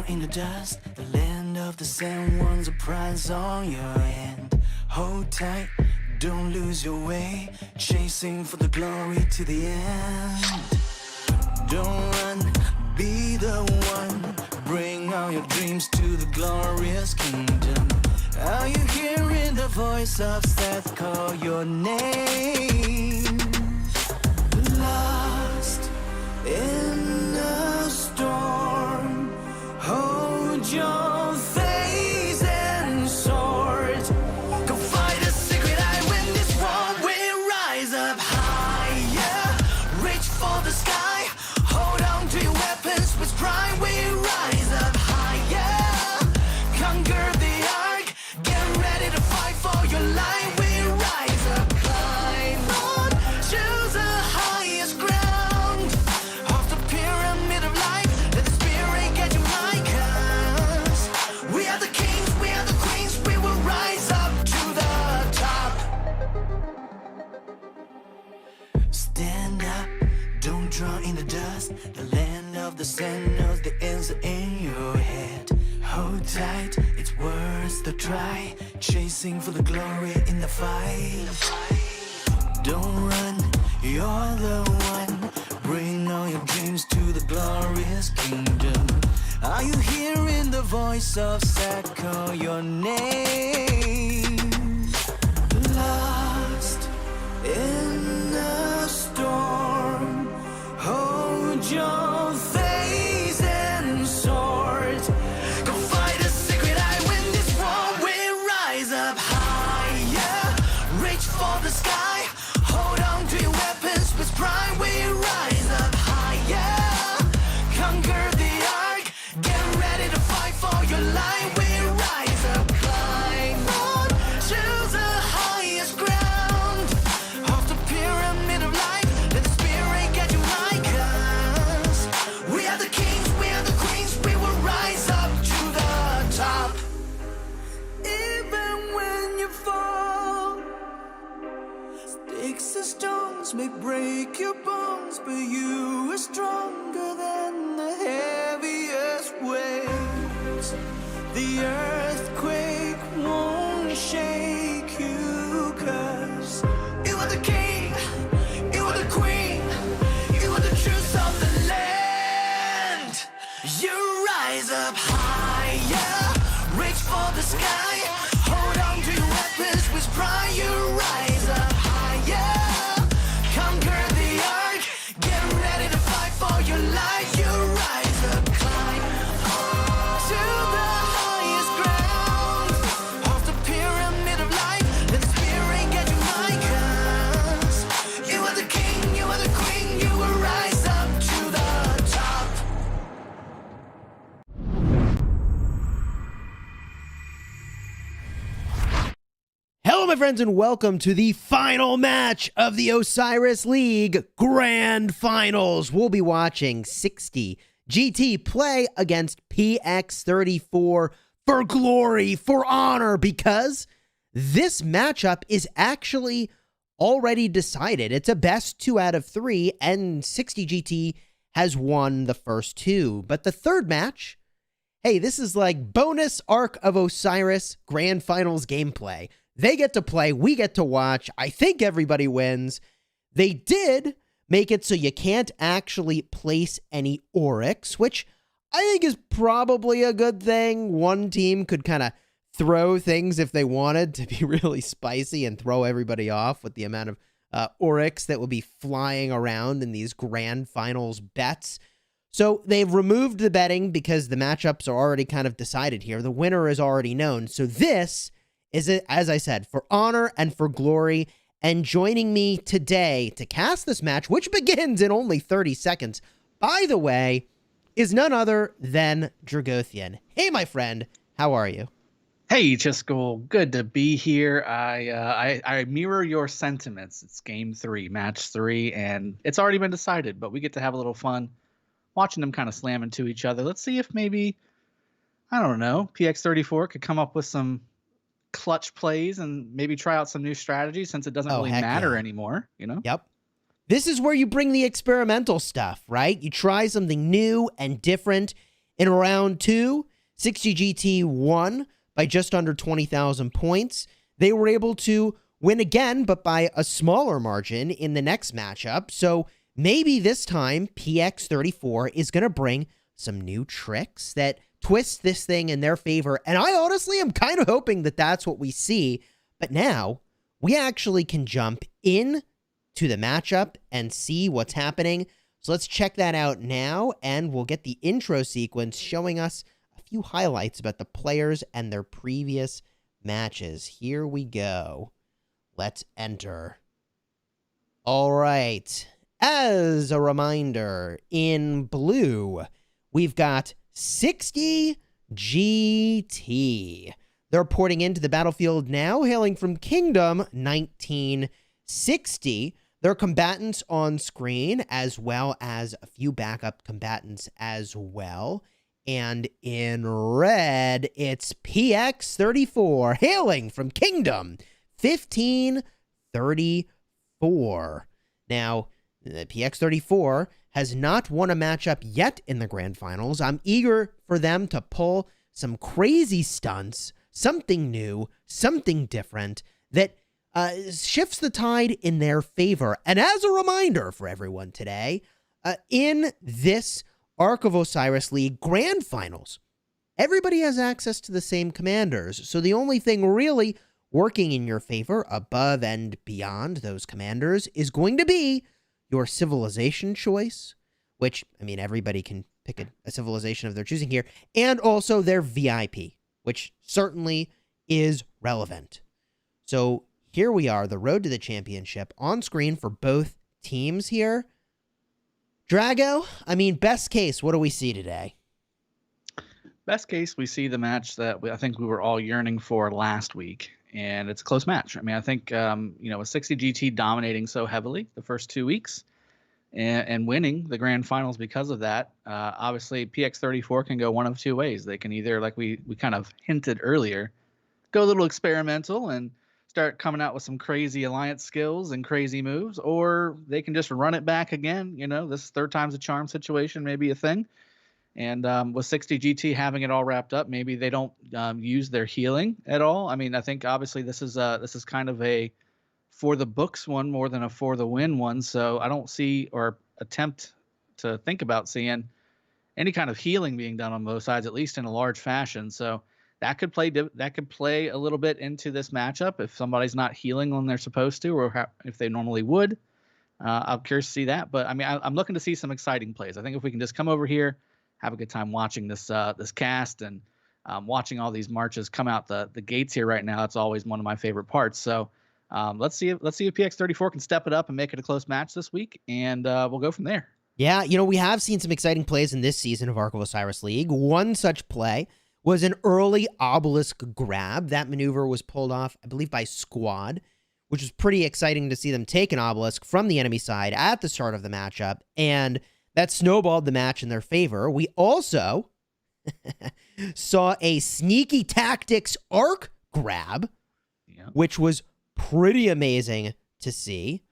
in the dust, the land of the sand one's a prize on your hand. Hold tight, don't lose your way, chasing for the glory to the end. Don't run, be the one, bring all your dreams to the glorious kingdom. Are you hearing the voice of Seth call your name? Lost in the storm, hold your face and sword. Go fight a secret eye, win this war. We rise up higher, reach for the sky, hold on to your weapons with pride. We rise up higher, conquer the ark, get ready to fight for your life. We rise up, climb on, choose the highest ground off the pyramid of life. Let the spirit get you like us. We are the kings, we are the queens, we will rise up to the top. Stand up, don't draw in the dust. The land of the sand knows the answer in your head. Hold tight, it's worth the try, chasing for the glory in the fight. Don't run, you're the one, bring all your dreams to the glorious kingdom. Are you hearing the voice of Seth call your name? Lost in the storm, hold your face and sword. Go fight a secret eye, win this war. We rise up higher, reach for the sky, hold on to your weapons with pride. We rise up higher, conquer the ark, get ready to fight for your life. We rise up, climb on, choose the highest ground off the pyramid of life. Let the spirit get you like us. We are the kings, we are the queens, we will rise up to the top. Even when you fall, sticks and stones may break your bones, but you are stronger than the heaviest waves. The earthquake won't shake you, 'cause you are the king, you are the queen, you are the truth of the land. You rise up higher, reach for the sky, hold on to your weapons with pride. You rise up higher, conquer the ark, get ready to fight for your life. You rise up, climb to the highest ground off the pyramid of life. Let the spirit get you like us. You are the king, you are the queen, you will rise up to the top. Hello, my friends, and welcome to the final match of the Osiris League Grand Finals. We'll be watching 60 GT play against PX34 for glory, for honor, because this matchup is actually already decided. It's a best 2 out of 3, and 60 GT has won the first 2. But the third match, hey, this is like bonus Ark of Osiris Grand Finals gameplay. They get to play, we get to watch. I think everybody wins. They did make it so you can't actually place any Oryx, which I think is probably a good thing. One team could kind of throw things if they wanted to be really spicy and throw everybody off with the amount of Oryx that will be flying around in these Grand Finals bets. So they've removed the betting because the matchups are already kind of decided here. The winner is already known. So this is, as I said, for honor and for glory. And joining me today to cast this match, which begins in only 30 seconds, by the way, is none other than Dragothian. Hey, my friend, how are you? Hey, Chisco, good to be here. I mirror your sentiments. It's game 3, match 3, and it's already been decided, but we get to have a little fun watching them kind of slam into each other. Let's see if maybe, I don't know, PX34 could come up with some clutch plays and maybe try out some new strategies, since it doesn't really matter anymore, you know? Yep. This is where you bring the experimental stuff, right? You try something new and different. In round 2, 60GT won by just under 20,000 points. They were able to win again, but by a smaller margin in the next matchup. So maybe this time PX34 is going to bring some new tricks that twist this thing in their favor. And I honestly am kind of hoping that that's what we see. But now we actually can jump in to the matchup and see what's happening. So let's check that out now, and we'll get the intro sequence showing us a few highlights about the players and their previous matches. Here we go. Let's enter. All right. As a reminder, in blue, we've got 60GT. They're porting into the battlefield now, hailing from Kingdom 1960. Their combatants on screen, as well as a few backup combatants as well. And in red, it's PX34, hailing from Kingdom 1534. Now, the PX34 has not won a matchup yet in the grand finals. I'm eager for them to pull some crazy stunts, something new, something different that shifts the tide in their favor. And as a reminder for everyone today, in this Ark of Osiris League Grand Finals, everybody has access to the same commanders. So the only thing really working in your favor above and beyond those commanders is going to be your civilization choice, which, I mean, everybody can pick a civilization of their choosing here, and also their VIP, which certainly is relevant. So here we are, the road to the championship on screen for both teams here. Drago, I mean, best case, what do we see today? Best case, we see the match that I think we were all yearning for last week, and it's a close match. I mean, I think, with 60GT dominating so heavily the first 2 weeks and winning the grand finals because of that, obviously PX34 can go one of two ways. They can either, like we kind of hinted earlier, go a little experimental and start coming out with some crazy alliance skills and crazy moves, or they can just run it back again. This third time's a charm situation may be a thing. And with 60GT having it all wrapped up, maybe they don't use their healing at all. I mean, I think obviously this is kind of a for the books one more than a for the win one. So I don't see or attempt to think about seeing any kind of healing being done on both sides, at least in a large fashion. So that could play a little bit into this matchup if somebody's not healing when they're supposed to, or if they normally would. I'm curious to see that. But I mean, I'm looking to see some exciting plays. I think if we can just come over here, have a good time watching this cast and watching all these marches come out the gates here right now. It's always one of my favorite parts. So let's see if PX34 can step it up and make it a close match this week, and we'll go from there. Yeah, we have seen some exciting plays in this season of Ark of Osiris League. One such play was an early obelisk grab. That maneuver was pulled off, I believe, by Squad, which was pretty exciting to see them take an obelisk from the enemy side at the start of the matchup, and that snowballed the match in their favor. We also saw a sneaky tactics arc grab, which was pretty amazing to see.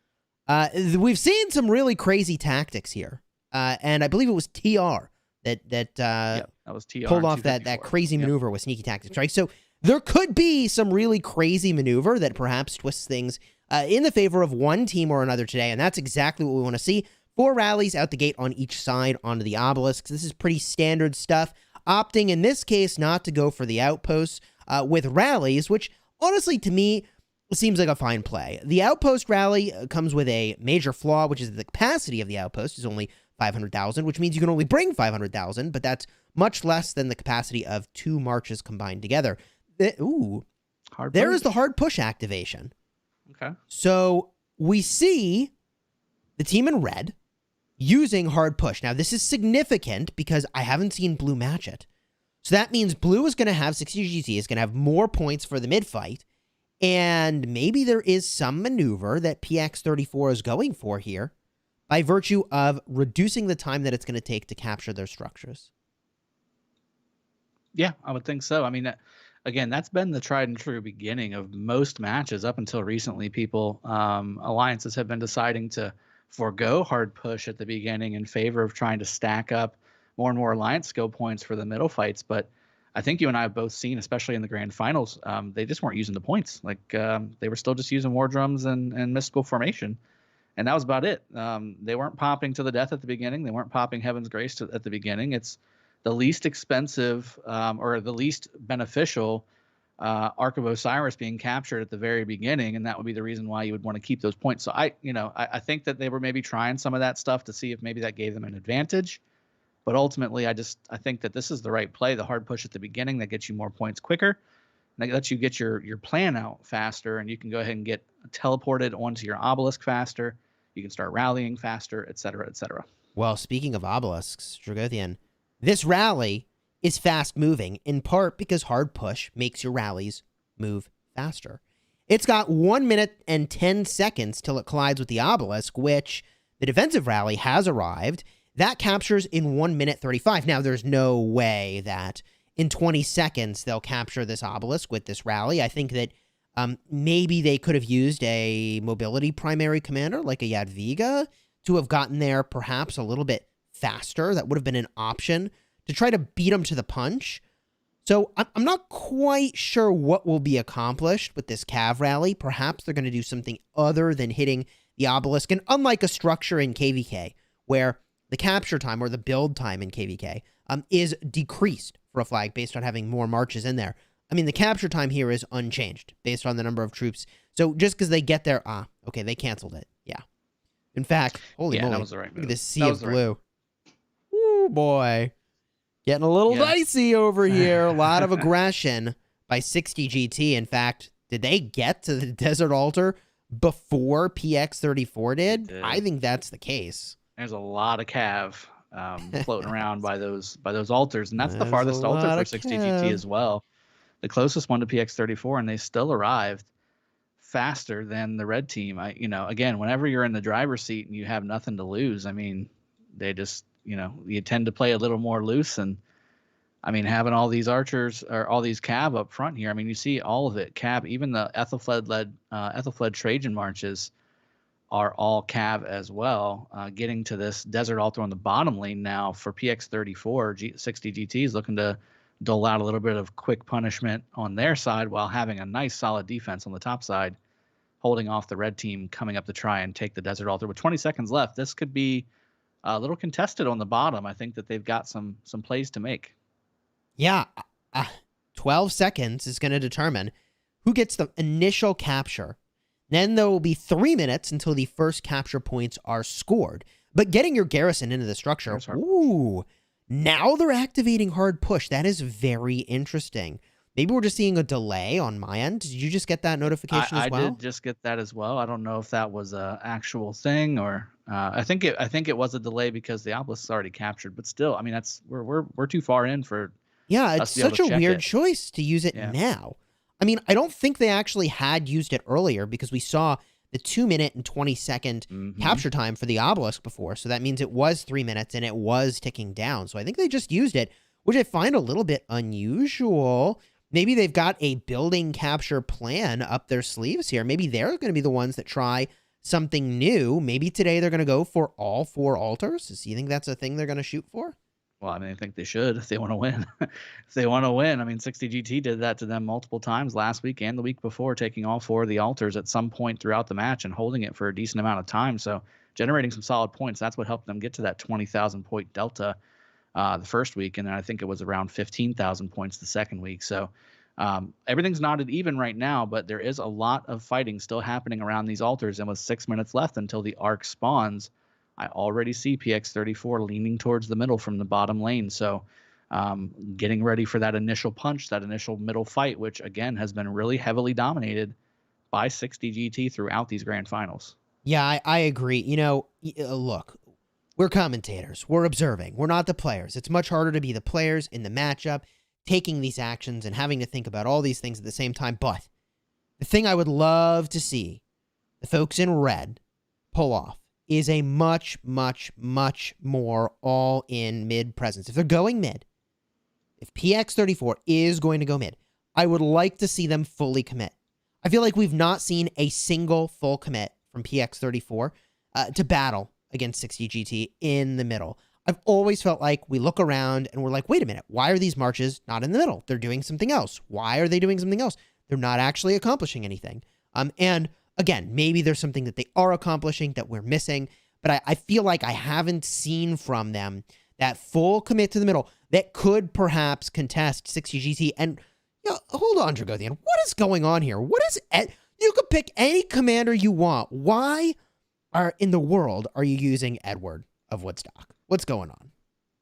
We've seen some really crazy tactics here, and I believe it was TR that was TR pulled off that crazy maneuver with sneaky tactics, right? So there could be some really crazy maneuver that perhaps twists things in the favor of one team or another today, and that's exactly what we want to see. 4 rallies out the gate on each side onto the obelisks. This is pretty standard stuff. Opting, in this case, not to go for the outposts with rallies, which, honestly, to me, seems like a fine play. The outpost rally comes with a major flaw, which is the capacity of the outpost is only 500,000, which means you can only bring 500,000, but that's much less than the capacity of 2 marches combined together. There is the hard push activation. Okay. So we see the team in red using hard push. Now, this is significant because I haven't seen blue match it. So that means blue is going to have 60GT, is going to have more points for the mid-fight, and maybe there is some maneuver that PX34 is going for here by virtue of reducing the time that it's going to take to capture their structures. Yeah, I would think so. I mean, again, that's been the tried and true beginning of most matches up until recently. Alliances have been deciding to forego hard push at the beginning in favor of trying to stack up more and more alliance skill points for the middle fights. But I think you and I have both seen, especially in the grand finals, they just weren't using the points. Like they were still just using war drums and mystical formation. And that was about it. They weren't popping to the death at the beginning. They weren't popping Heaven's Grace at the beginning. It's the least expensive or the least beneficial Ark of Osiris being captured at the very beginning, and that would be the reason why you would want to keep those points. So I think that they were maybe trying some of that stuff to see if maybe that gave them an advantage. But ultimately, I think that this is the right play. The hard push at the beginning that gets you more points quicker, and that lets you get your plan out faster, and you can go ahead and get teleported onto your obelisk faster. You can start rallying faster, et cetera, et cetera. Well, speaking of obelisks, Dragothian, this rally is fast moving, in part because hard push makes your rallies move faster. It's got 1 minute and 10 seconds till it collides with the obelisk, which the defensive rally has arrived. That captures in 1 minute 35. Now, there's no way that in 20 seconds they'll capture this obelisk with this rally. I think that maybe they could have used a mobility primary commander like a Jadwiga to have gotten there perhaps a little bit faster. That would have been an option to try to beat them to the punch. So I'm not quite sure what will be accomplished with this Cav rally. Perhaps they're going to do something other than hitting the obelisk. And unlike a structure in KVK, where the capture time or the build time in KVK is decreased for a flag based on having more marches in there, I mean, the capture time here is unchanged based on the number of troops. So just because they get there, okay, they canceled it. Yeah. In fact, holy moly, that was the right move. Look at this sea of blue. Ooh, boy. Getting a little Yeah. dicey over here. A lot of aggression by 60 GT. In fact, did they get to the Desert Altar before PX34 did? I think that's the case. There's a lot of cav floating around by those altars, and that's the There's farthest a altar lot for of 60 cav. GT as well. The closest one to PX34, and they still arrived faster than the red team. Again, whenever you're in the driver's seat and you have nothing to lose, I mean, they just, you tend to play a little more loose. And I mean, having all these archers or all these cav up front here, I mean, you see all of it. Cav, even the Ethelfled Trajan marches are all cav as well. Getting to this desert altar on the bottom lane now for PX34, 60 GT is looking to dole out a little bit of quick punishment on their side while having a nice solid defense on the top side, holding off the red team coming up to try and take the desert altar. With 20 seconds left, this could be a little contested on the bottom. I think that they've got some plays to make. Yeah, 12 seconds is going to determine who gets the initial capture. Then there will be 3 minutes until the first capture points are scored. But getting your garrison into the structure, ooh, now they're activating hard push. That is very interesting. Maybe we're just seeing a delay on my end. Did you just get that notification as well? I did just get that as well. I don't know if that was an actual thing or I think it was a delay because the obelisk is already captured. But still, I mean, we're too far in for. Yeah, it's such a weird choice to use it now. I mean, I don't think they actually had used it earlier because we saw the 2 minute and 20 second capture time for the obelisk before. So that means it was 3 minutes and it was ticking down. So I think they just used it, which I find a little bit unusual. Maybe they've got a building capture plan up their sleeves here. Maybe they're going to be the ones that try something new. Maybe today they're going to go for all 4 altars. Do you think that's a thing they're going to shoot for? Well, I mean, I think they should if they want to win. If they want to win, I mean, 60 GT did that to them multiple times last week and the week before, taking all 4 of the altars at some point throughout the match and holding it for a decent amount of time. So generating some solid points, that's what helped them get to that 20,000 point delta the first week. And then I think it was around 15,000 points the second week. So everything's knotted even right now, but there is a lot of fighting still happening around these altars. And with 6 minutes left until the arc spawns, I already see PX34 leaning towards the middle from the bottom lane. So getting ready for that initial punch, that initial middle fight, which again has been really heavily dominated by 60 GT throughout these grand finals. Yeah, I agree. Look, we're commentators. We're observing. We're not the players. It's much harder to be the players in the matchup, taking these actions and having to think about all these things at the same time. But the thing I would love to see the folks in red pull off is a much, much, much more all-in mid presence. If they're going mid, if PX34 is going to go mid, I would like to see them fully commit. I feel like we've not seen a single full commit from PX34 to battle against 60 GT in the middle. I've always felt like we look around and we're like, wait a minute, why are these marches not in the middle? They're doing something else. Why are they doing something else? They're not actually accomplishing anything. And again, maybe there's something that they are accomplishing that we're missing, but I feel like I haven't seen from them that full commit to the middle that could perhaps contest 60 GT. And hold on, Dragothian, what is going on here? What is you could pick any commander you want. Why in the world are you using Edward of Woodstock? What's going on?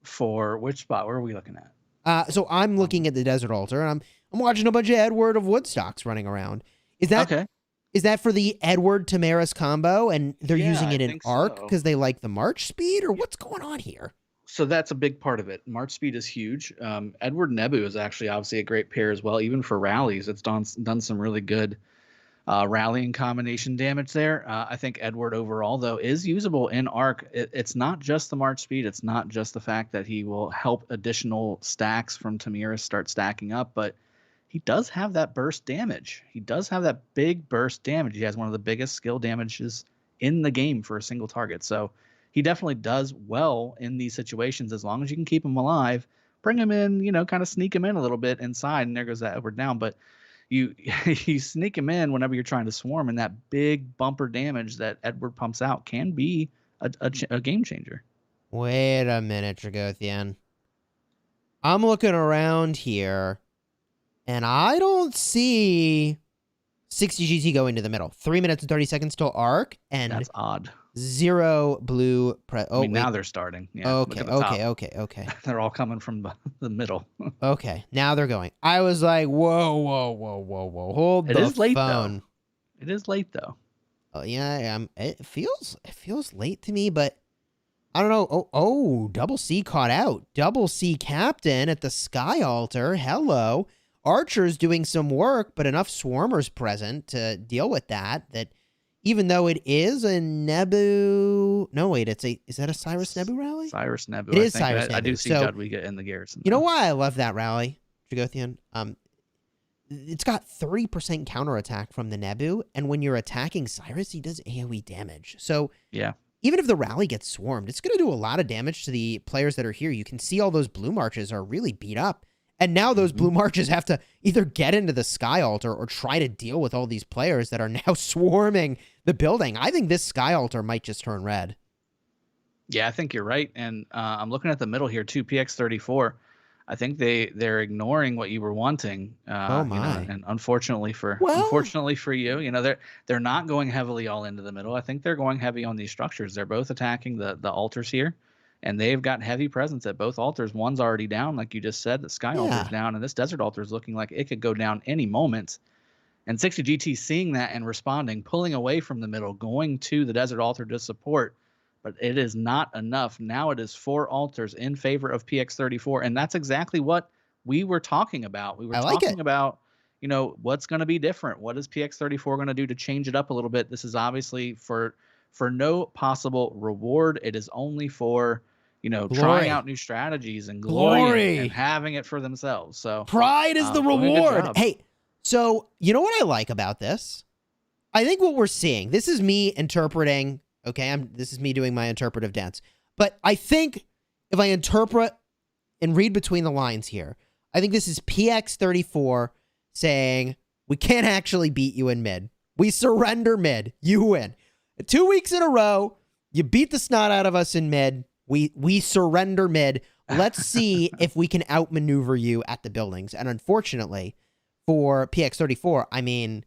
For which spot? Where are we looking at? So I'm looking at the Desert Altar, and I'm watching a bunch of Edward of Woodstocks running around. Is that okay? Is that for the Edward Tamaris combo, and they're using it in Arc because they like the march speed, or what's going on here? So that's a big part of it. March speed is huge. Edward Nebu is actually obviously a great pair as well, even for rallies. It's done some really good rallying combination damage there. I think Edward overall, though, is usable in Arc. It's not just the March speed. It's not just the fact that he will help additional stacks from Tamiris start stacking up, but he does have that burst damage. He does have that big burst damage. He has one of the biggest skill damages in the game for a single target. So he definitely does well in these situations as long as you can keep him alive, bring him in, kind of sneak him in a little bit inside, and there goes that Edward down. But you sneak him in whenever you're trying to swarm, and that big bumper damage that Edward pumps out can be a game changer. Wait a minute, Dragothian. I'm looking around here, and I don't see 60 GT going to the middle. 3 minutes and 30 seconds till Arc, and that's odd. 0 blue. Now they're starting. Yeah, okay. They're all coming from the middle. Okay, now they're going. I was like, whoa. Hold the phone. It is late, though. It is late, though. Oh, yeah, it feels late to me, but I don't know. Oh, Double C caught out. Double C captain at the Sky Altar. Hello. Archer's doing some work, but enough swarmers present to deal with that even though it is a Nebu... No, wait, is that a Cyrus Nebu rally? Cyrus Nebu. It is Cyrus Nebu. I do see Judwiga in the Garrison. You know why I love that rally, Dragothian? It's got 30% counterattack from the Nebu, and when you're attacking Cyrus, he does AoE damage. So yeah, even if the rally gets swarmed, it's going to do a lot of damage to the players that are here. You can see all those blue marches are really beat up. And now those blue marches have to either get into the Sky Altar or try to deal with all these players that are now swarming the building. I think this Sky Altar might just turn red. Yeah, I think you're right. And I'm looking at the middle here too, PX34. I think they're ignoring what you were wanting. Oh my! And unfortunately for you, they're not going heavily all into the middle. I think they're going heavy on these structures. They're both attacking the altars here. And they've got heavy presence at both altars. One's already down, like you just said. The Sky Altar's down, and this Desert Altar is looking like it could go down any moment. And 60 GT seeing that and responding, pulling away from the middle, going to the Desert Altar to support. But it is not enough. Now it is 4 altars in favor of PX34, and that's exactly what we were talking about. We were talking about, what's going to be different. What is PX34 going to do to change it up a little bit? This is obviously for no possible reward. It is only for trying out new strategies and glory and having it for themselves. So pride is the reward. Hey, so you know what I like about this? I think what we're seeing, this is me interpreting, okay, this is me doing my interpretive dance. But I think if I interpret and read between the lines here, I think this is PX34 saying, we can't actually beat you in mid. We surrender mid. You win. 2 weeks in a row, you beat the snot out of us in mid. We surrender mid. Let's see if we can outmaneuver you at the buildings. And unfortunately, for PX34, I mean,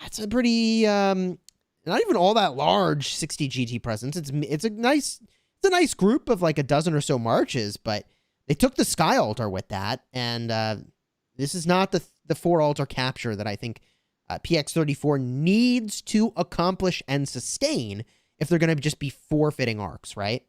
that's a pretty not even all that large 60 GT presence. It's a nice group of like a dozen or so marches, but they took the Sky Altar with that, and this is not the 4 altar capture that I think PX34 needs to accomplish and sustain if they're going to just be forfeiting arcs, right?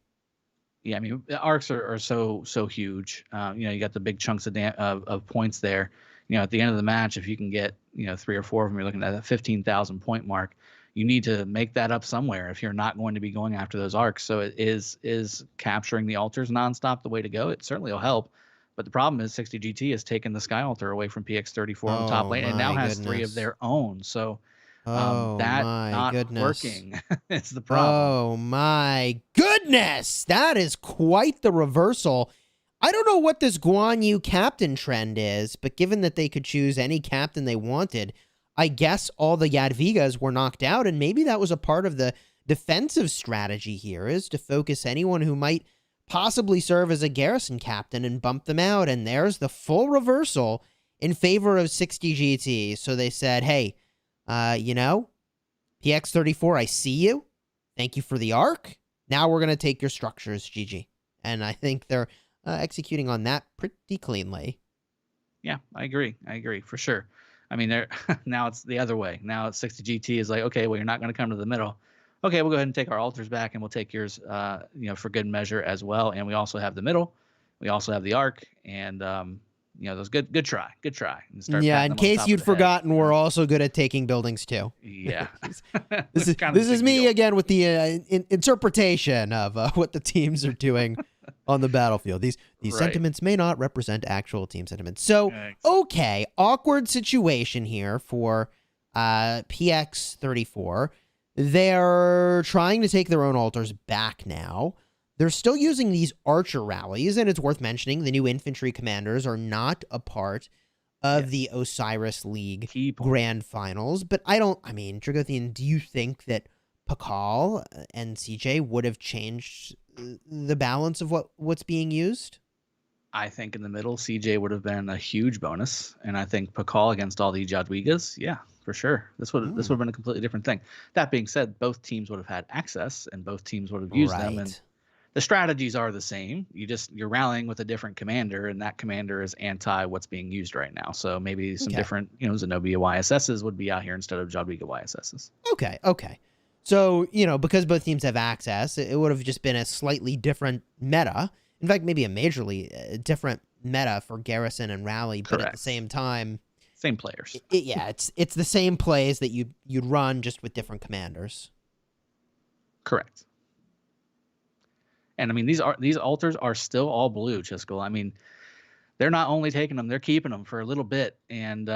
Yeah, I mean, the arcs are so huge. You got the big chunks of points there. At the end of the match, if you can get 3 or 4 of them, you're looking at that 15,000 point mark. You need to make that up somewhere if you're not going to be going after those arcs. So it is capturing the altars nonstop the way to go. It certainly will help. But the problem is 60 GT has taken the Sky Altar away from PX34 on the top lane and now has 3 of their own. So Oh That my not goodness. working is the problem. Oh my goodness. That is quite the reversal. I don't know what this Guan Yu captain trend is, but given that they could choose any captain they wanted, I guess all the Jadwigas were knocked out, and maybe that was a part of the defensive strategy here, is to focus anyone who might possibly serve as a Garrison captain and bump them out, and there's the full reversal in favor of 60 GT. So they said, hey, PX34, I see you. Thank you for the arc. Now we're going to take your structures, GG. And I think they're executing on that pretty cleanly. Yeah, I agree for sure. I mean, now it's the other way. Now it's 60 GT is like, okay, well, you're not going to come to the middle. Okay, we'll go ahead and take our altars back, and we'll take yours, for good measure as well. And we also have the middle. We also have the arc, and those good try. Yeah, in case you'd forgotten, we're also good at taking buildings too. Yeah. this is me deal. again with the interpretation of what the teams are doing on the battlefield. These Right. sentiments may not represent actual team sentiments. So, okay, awkward situation here for PX34. They're trying to take their own altars back now. They're still using these archer rallies, and it's worth mentioning the new infantry commanders are not a part of the Osiris League Grand Finals. But Dragothian, do you think that Pakal and CJ would have changed the balance of what's being used? I think in the middle, CJ would have been a huge bonus, and I think Pakal against all the Jadwigas, yeah, for sure. This would have been a completely different thing. That being said, both teams would have had access, and both teams would have used them, and the strategies are the same. You're rallying with a different commander, and that commander is anti what's being used right now. So maybe some different, Zenobia YSSs would be out here instead of Jadwiga YSSs. Okay. So, because both teams have access, it would have just been a slightly different meta. In fact, maybe a majorly different meta for Garrison and Rally, but at the same time, same players. It's the same plays that you'd run just with different commanders. Correct. And I mean, these altars are still all blue, Chiskel. I mean, they're not only taking them, they're keeping them for a little bit. And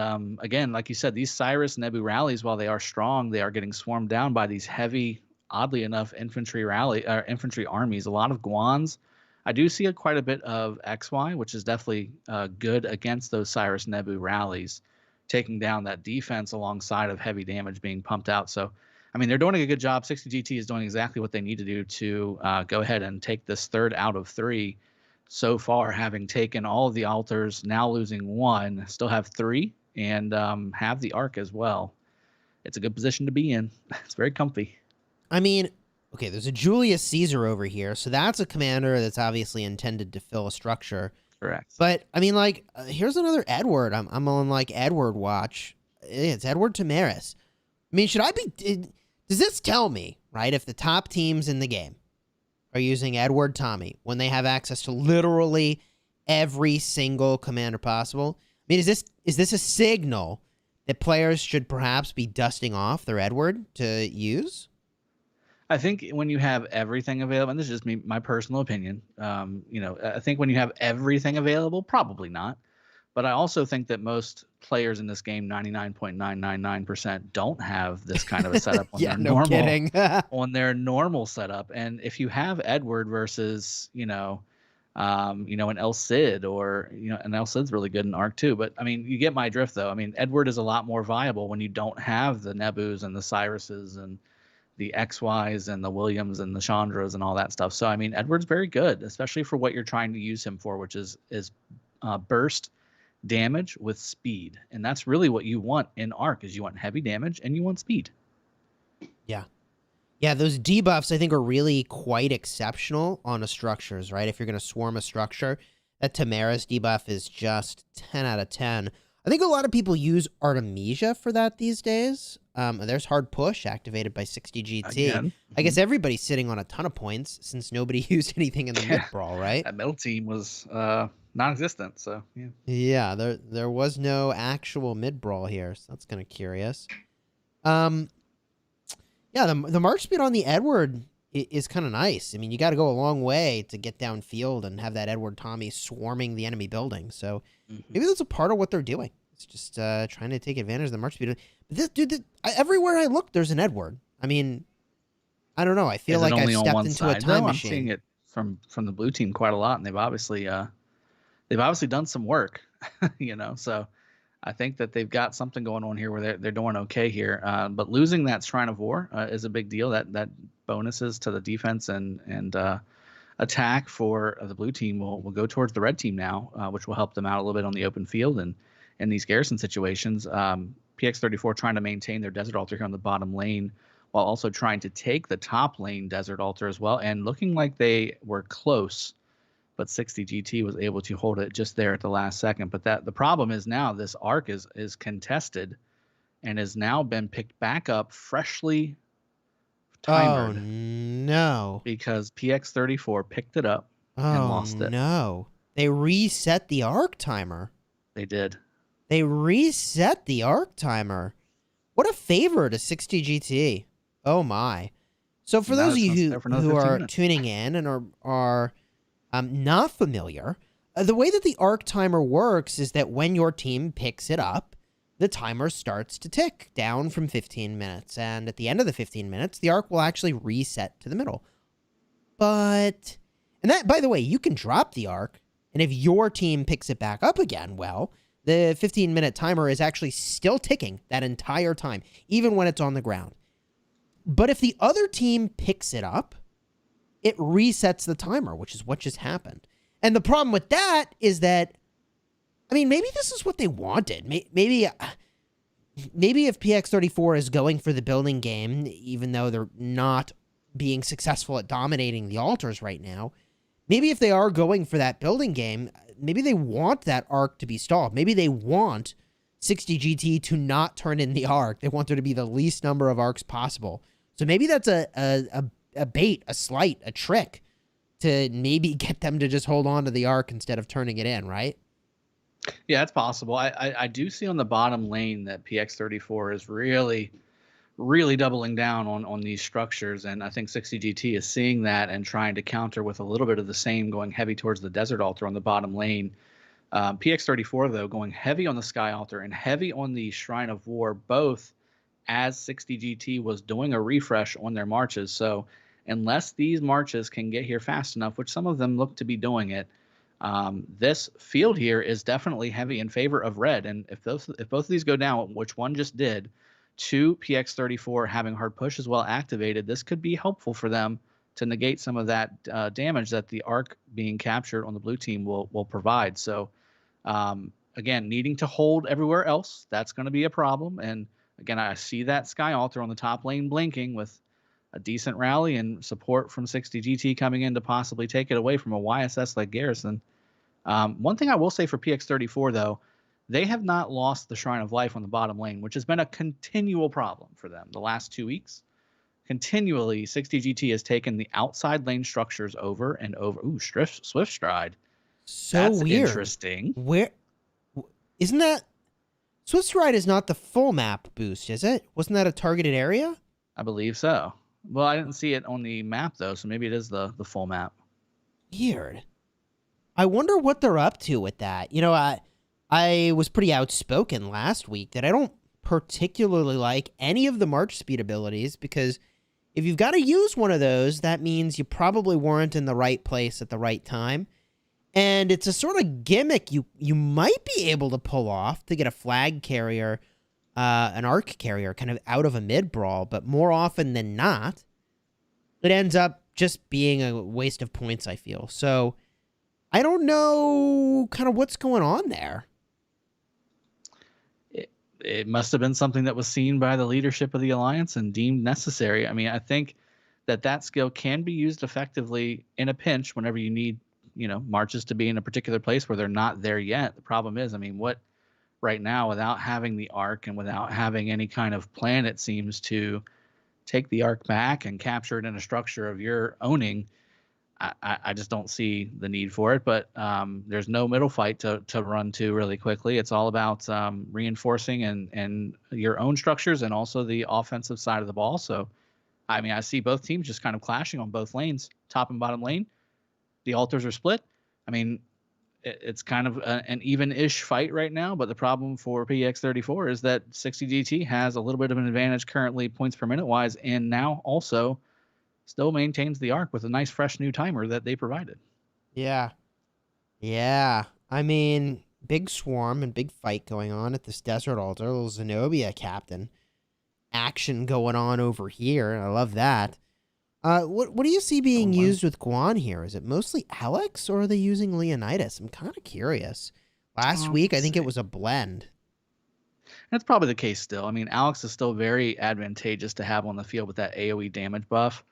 again, like you said, these Cyrus Nebu rallies, while they are strong, they are getting swarmed down by these heavy, oddly enough, infantry armies. A lot of Guans. I do see quite a bit of XY, which is definitely good against those Cyrus Nebu rallies, taking down that defense alongside of heavy damage being pumped out. So, I mean, they're doing a good job. 60 GT is doing exactly what they need to do to go ahead and take this third out of 3 so far, having taken all of the altars, now losing 1, still have 3, and have the arc as well. It's a good position to be in. It's very comfy. I mean, okay, there's a Julius Caesar over here, so that's a commander that's obviously intended to fill a structure. Correct. But, I mean, here's another Edward. I'm on, Edward watch. It's Edward Tamaris. I mean, does this tell me, right, if the top teams in the game are using Edward Tommy when they have access to literally every single commander possible? I mean, is this a signal that players should perhaps be dusting off their Edward to use? I think when you have everything available, and this is just my personal opinion, I think when you have everything available, probably not. But I also think that most players in this game, 99.999%, don't have this kind of a setup on their normal kidding. on their normal setup. And if you have Edward versus, an El Cid, or an El Cid's really good in Arc too. But I mean, you get my drift though. I mean, Edward is a lot more viable when you don't have the Nebus and the Cyruses and the XYs and the Williams and the Chandras and all that stuff. So I mean, Edward's very good, especially for what you're trying to use him for, which is burst damage with speed. And that's really what you want in Arc, is you want heavy damage and you want speed. Yeah, those debuffs I think are really quite exceptional on the structures, right? If you're going to swarm a structure, that Tamaris debuff is just 10 out of 10. I think a lot of people use Artemisia for that these days. There's Hard Push activated by 60 GT. Again. I guess everybody's sitting on a ton of points since nobody used anything in the mid-brawl, right? That middle team was non-existent, so yeah. Yeah, there was no actual mid-brawl here, so that's kind of curious. Yeah, the march speed on the Edward is kind of nice. I mean, you got to go a long way to get downfield and have that Edward Tommy swarming the enemy building. So maybe that's a part of what they're doing. It's just trying to take advantage of the march speed. But this dude, everywhere I look, there's an Edward. I mean, I don't know. I feel like I've stepped into a time I'm seeing machine. it from the blue team quite a lot, and they've obviously done some work, So I think that they've got something going on here where they're doing okay here. But losing that Shrine of War is a big deal. That bonuses to the defense and attack for the blue team will go towards the red team now, which will help them out a little bit on the open field and in these Garrison situations. PX34 trying to maintain their Desert Altar here on the bottom lane, while also trying to take the top lane Desert Altar as well, and looking like they were close, but 60 GT was able to hold it just there at the last second. But the problem is now this arc is contested and has now been picked back up, freshly timered. Oh no! Because PX34 picked it up and lost it. Oh no! They reset the arc timer. They did. They reset the arc timer. What a favor to 60 GT. Oh my. So for those of you who are tuning in and are not familiar, the way that the arc timer works is that when your team picks it up, the timer starts to tick down from 15 minutes. And at the end of the 15 minutes, the arc will actually reset to the middle. And that, by the way, you can drop the arc. And if your team picks it back up again, well, the 15-minute timer is actually still ticking that entire time, even when it's on the ground. But if the other team picks it up, it resets the timer, which is what just happened. And the problem with that is that, I mean, maybe this is what they wanted. Maybe if PX34 is going for the building game, even though they're not being successful at dominating the altars right now, maybe if they are going for that building game, maybe they want that arc to be stalled. Maybe they want 60 GT to not turn in the arc. They want there to be the least number of arcs possible. So maybe that's a bait, a slight, a trick to maybe get them to just hold on to the arc instead of turning it in, right? Yeah, it's possible. I do see on the bottom lane that PX34 is really doubling down on these structures, and I think 60 GT is seeing that and trying to counter with a little bit of the same, going heavy towards the Desert Altar on the bottom lane. PX34, though, going heavy on the Sky Altar and heavy on the Shrine of War, both as 60 GT was doing a refresh on their marches. So unless these marches can get here fast enough, which some of them look to be doing it, this field here is definitely heavy in favor of red. And if both of these go down, which one just did, to PX34 having hard push as well activated, this could be helpful for them to negate some of that damage that the arc being captured on the blue team will provide. So again, needing to hold everywhere else, that's going to be a problem. And again, I see that Sky Altar on the top lane blinking with a decent rally and support from 60 GT coming in to possibly take it away from a YSS like Garrison. One thing I will say for PX34, though, they have not lost the Shrine of Life on the bottom lane, which has been a continual problem for them the last 2 weeks. Continually, 60 GT has taken the outside lane structures over and over. Ooh, Swift Stride. So that's weird. Interesting. Where isn't that? Swift Stride is not the full map boost, is it? Wasn't that a targeted area? I believe so. Well, I didn't see it on the map though, so maybe it is the full map. Weird. I wonder what they're up to with that. You know, I was pretty outspoken last week that I don't particularly like any of the March speed abilities, because if you've got to use one of those, that means you probably weren't in the right place at the right time. And it's a sort of gimmick you might be able to pull off to get a flag carrier, an arc carrier kind of out of a mid brawl, but more often than not, it ends up just being a waste of points, I feel. So I don't know kind of what's going on there. It must have been something that was seen by the leadership of the Alliance and deemed necessary. I mean, I think that skill can be used effectively in a pinch whenever you need, marches to be in a particular place where they're not there yet. The problem is, I mean, what right now, without having the arc and without having any kind of plan, it seems to take the arc back and capture it in a structure of your owning, I just don't see the need for it. But there's no middle fight to run to really quickly. It's all about reinforcing and your own structures and also the offensive side of the ball. So, I mean, I see both teams just kind of clashing on both lanes, top and bottom lane. The altars are split. I mean, it's kind of an even-ish fight right now, but the problem for PX34 is that 60 GT has a little bit of an advantage currently points per minute wise, and now also still maintains the arc with a nice fresh new timer that they provided. Yeah. Yeah. I mean, big swarm and big fight going on at this desert altar. Little Zenobia captain action going on over here. I love that. What do you see being used with Guan here? Is it mostly Alex, or are they using Leonidas? I'm kind of curious. Last week, I think it was a blend. That's probably the case still. I mean, Alex is still very advantageous to have on the field with that AoE damage buff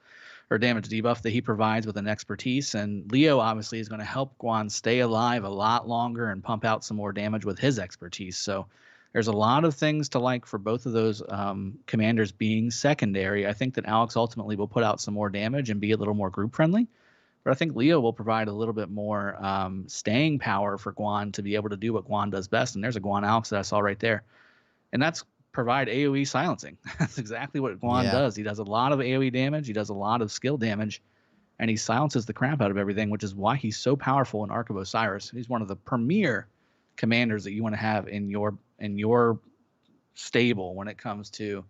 or damage debuff that he provides with an expertise. And Leo obviously is going to help Guan stay alive a lot longer and pump out some more damage with his expertise. So there's a lot of things to like for both of those commanders being secondary. I think that Alex ultimately will put out some more damage and be a little more group friendly. But I think Leo will provide a little bit more staying power for Guan to be able to do what Guan does best. And there's a Guan Alex that I saw right there. And that's provide AoE silencing. That's exactly what Guan does. He does a lot of AoE damage. He does a lot of skill damage. And he silences the crap out of everything, which is why he's so powerful in Ark of Osiris. He's one of the premier commanders that you want to have in your stable when it comes to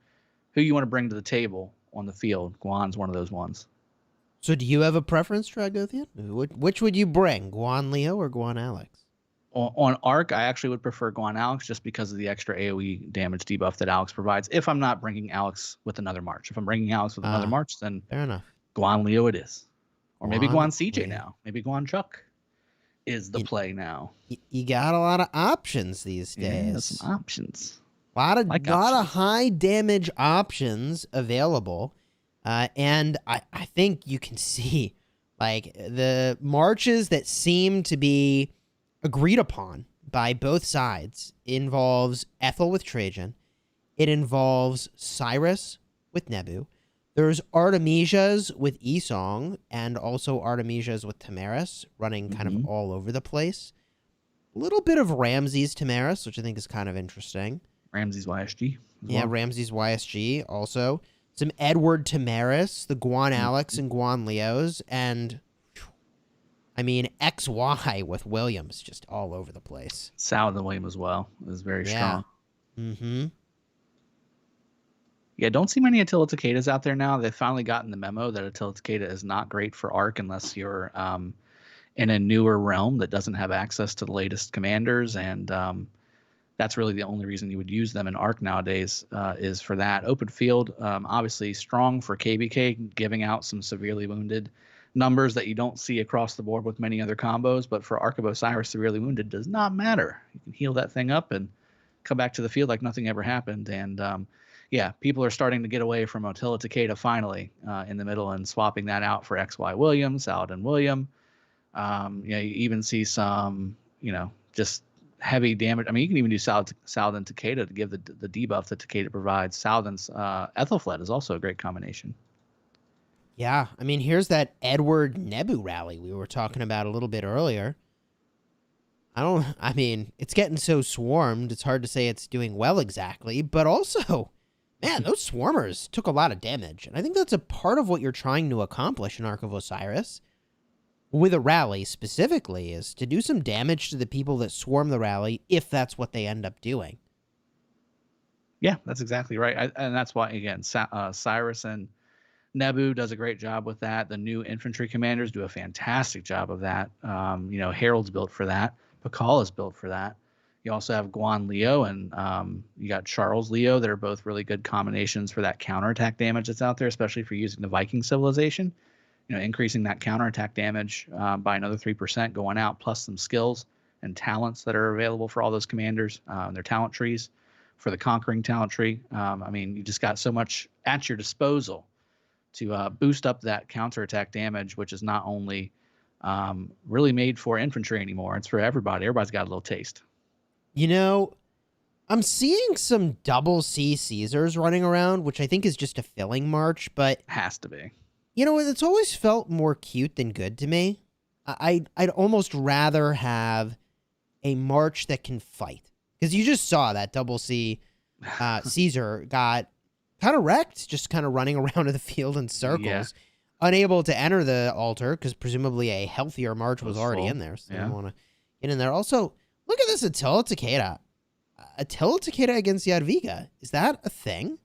who you want to bring to the table on the field. Guan's one of those ones. So do you have a preference, Dragothian? Which would you bring, Guan Leo or Guan Alex? On Ark, I actually would prefer Guan Alex just because of the extra AoE damage debuff that Alex provides. If I'm not bringing Alex with another March. If I'm bringing Alex with another March, then fair enough. Guan Leo it is. Or maybe Guan CJ Leo. now. Maybe Guan Chuck is the play now. You got a lot of options these days. Yeah, some options. A lot of high damage options available. And I think you can see like the marches that seem to be agreed upon by both sides involves Ethel with Trajan. It involves Cyrus with Nebu. There's Artemisias with Esong, and also Artemisias with Tamaris, running kind of all over the place. A little bit of Ramses Tamaris, which I think is kind of interesting. Ramses YSG. Yeah, Ramses YSG also. Some Edward Tamaris, the Guan Alex and Guan Leos, and I mean XY with Williams, just all over the place. Saladin William as well is very strong. Mm-hmm. Yeah, don't see many Attila Takedas out there now. They've finally gotten the memo that Attila Takeda is not great for Ark unless you're in a newer realm that doesn't have access to the latest commanders, and that's really the only reason you would use them in Ark nowadays is for that. Open field, obviously strong for KBK, giving out some severely wounded numbers that you don't see across the board with many other combos, but for Ark of Osiris, severely wounded does not matter. You can heal that thing up and come back to the field like nothing ever happened, and yeah, people are starting to get away from Attila Takeda finally in the middle and swapping that out for XY William, Saladin William. You even see some, just heavy damage. I mean, you can even do Saladin Takeda to give the debuff that Takeda provides. Saladin's Ethelfled is also a great combination. Yeah, I mean, here's that Edward Nebu rally we were talking about a little bit earlier. I mean, it's getting so swarmed, it's hard to say it's doing well exactly, but also, man, those swarmers took a lot of damage. And I think that's a part of what you're trying to accomplish in Ark of Osiris, with a rally specifically, is to do some damage to the people that swarm the rally, if that's what they end up doing. Yeah, that's exactly right. And that's why, again, Cyrus and Nebu does a great job with that. The new infantry commanders do a fantastic job of that. Harold's built for that. Pakal is built for that. You also have Guan Leo and you got Charles Leo that are both really good combinations for that counterattack damage that's out there, especially for using the Viking civilization. Increasing that counterattack damage by another 3% going out, plus some skills and talents that are available for all those commanders, their talent trees for the conquering talent tree. I mean, you just got so much at your disposal to boost up that counterattack damage, which is not only really made for infantry anymore, it's for everybody. Everybody's got a little taste. I'm seeing some double C Caesars running around, which I think is just a filling march, but has to be. It's always felt more cute than good to me. I'd almost rather have a march that can fight, because you just saw that double C Caesar got kind of wrecked, just kind of running around in the field in circles, unable to enter the altar because presumably a healthier march was already in there. So they don't want to get in there. Also, look at this Attila Takeda. Attila Takeda against Jadwiga. Is that a thing?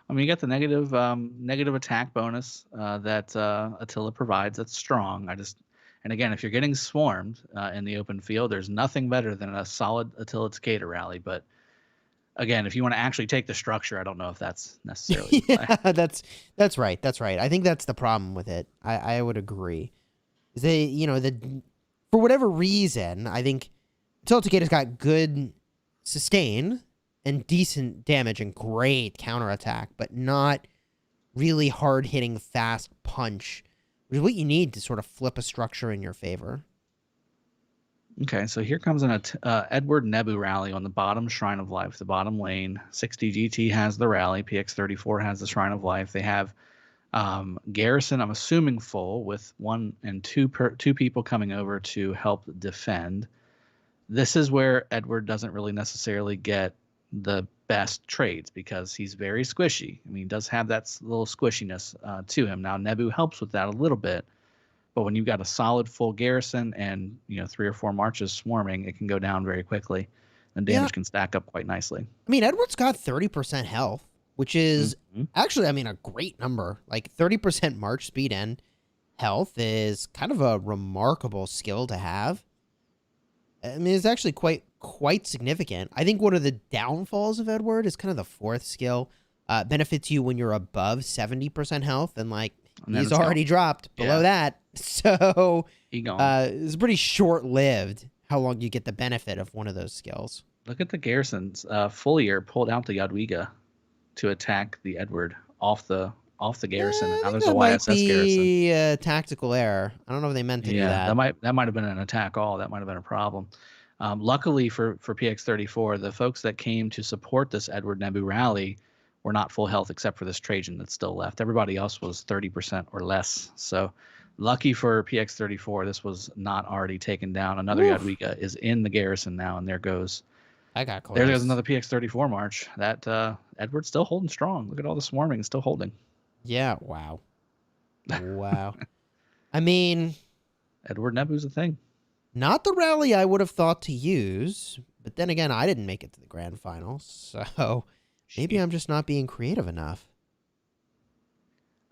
I mean, you got the negative attack bonus that Attila provides. That's strong. And again, if you're getting swarmed in the open field, there's nothing better than a solid Attila Takeda rally. But again, if you want to actually take the structure, I don't know if that's necessarily. Yeah, that's right. That's right. I think that's the problem with it. I would agree. They, for whatever reason, I think Attila Takeda's got good sustain and decent damage and great counterattack, but not really hard-hitting, fast punch, which is what you need to sort of flip a structure in your favor. Okay, so here comes an Edward Nebu rally on the bottom Shrine of Life, the bottom lane. 60 GT has the rally. PX34 has the Shrine of Life. They have Garrison, I'm assuming full, with 1 and 2 people coming over to help defend. This is where Edward doesn't really necessarily get the best trades because he's very squishy. I mean, he does have that little squishiness to him. Now, Nebu helps with that a little bit, but when you've got a solid full Garrison and 3 or 4 marches swarming, it can go down very quickly, and damage can stack up quite nicely. I mean, Edward's got 30% health, which is actually, a great number. Like 30% march speed and health is kind of a remarkable skill to have. I mean, it's actually quite significant. I think one of the downfalls of Edward is kind of the 4th skill. Benefits you when you're above 70% health, and he's already dropped below that. So it's pretty short-lived how long you get the benefit of one of those skills. Look at the Garrisons. Fullier pulled out the Jadwiga to attack the Edward off the Garrison. And now there's a YSS Garrison. Garrison. A tactical error. I don't know if they meant to do that. That might have been an attack all. That might have been a problem. Luckily for PX34, the folks that came to support this Edward Nebu rally were not full health except for this Trajan that's still left. Everybody else was 30% or less. So lucky for PX34, this was not already taken down. Another Jadwiga is in the Garrison now, and there goes. I got close. There goes another PX34 march. That Edward's still holding strong. Look at all the swarming, still holding. Yeah, wow. Wow. I mean, Edward Nebu's a thing. Not the rally I would have thought to use, but then again, I didn't make it to the grand finals, so maybe I'm just not being creative enough.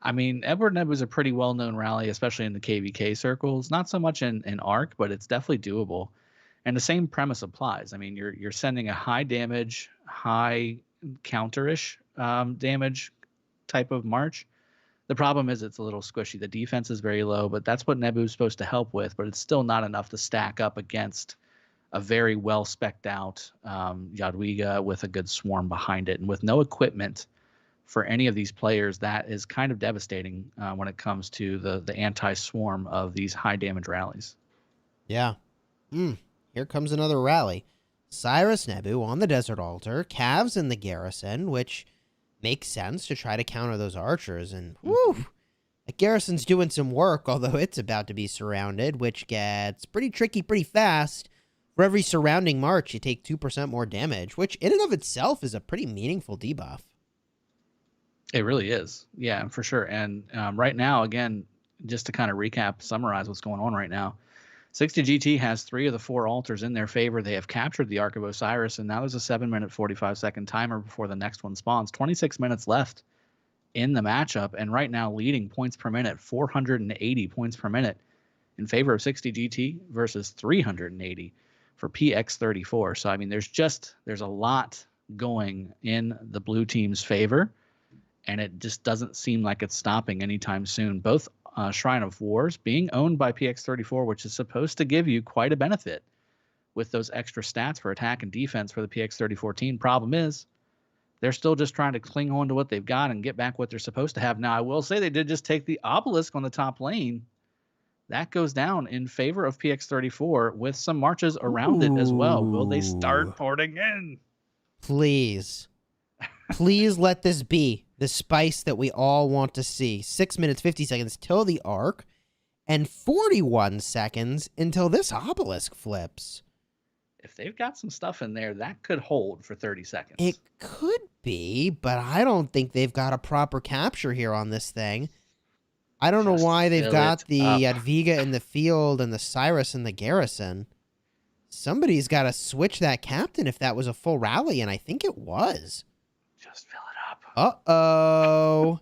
I mean, Edward Nebu is a pretty well-known rally, especially in the KVK circles. Not so much in ARC, but it's definitely doable. And the same premise applies. I mean, you're sending a high damage, high counterish damage type of march. The problem is it's a little squishy. The defense is very low, but that's what Nebu is supposed to help with, but it's still not enough to stack up against a very well specced out Jadwiga with a good swarm behind it. And with no equipment for any of these players, that is kind of devastating when it comes to the anti-swarm of these high damage rallies. Yeah. Here comes another rally. Osiris Nebu on the Desert Altar, Cavs in the Garrison, which makes sense to try to counter those archers. And whew, the Garrison's doing some work, although it's about to be surrounded, which gets pretty tricky pretty fast. For every surrounding march, you take 2% more damage, which in and of itself is a pretty meaningful debuff. It really is. Yeah, for sure. And right now, again, just to kind of recap, summarize what's going on right now, 60 GT has 3 of the 4 altars in their favor. They have captured the Ark of Osiris, and now there's a 7-minute, 45-second timer before the next one spawns. 26 minutes left in the matchup, and right now leading points per minute, 480 points per minute in favor of 60 GT versus 380 for PX34. So, I mean, there's a lot going in the blue team's favor, and it just doesn't seem like it's stopping anytime soon. Both Shrine of Wars being owned by PX34, which is supposed to give you quite a benefit with those extra stats for attack and defense for the PX34 team. Problem is, they're still just trying to cling on to what they've got and get back what they're supposed to have. Now, I will say they did just take the obelisk on the top lane. That goes down in favor of PX34 with some marches around it as well. Will they start porting in? Please. Please let this be the spice that we all want to see. 6 minutes, 50 seconds till the arc, and 41 seconds until this obelisk flips. If they've got some stuff in there, that could hold for 30 seconds. It could be, but I don't think they've got a proper capture here on this thing. I don't know why they've got the Jadwiga in the field and the Cyrus in the Garrison. Somebody's got to switch that captain if that was a full rally, and I think it was. Just fill it up. Uh-oh.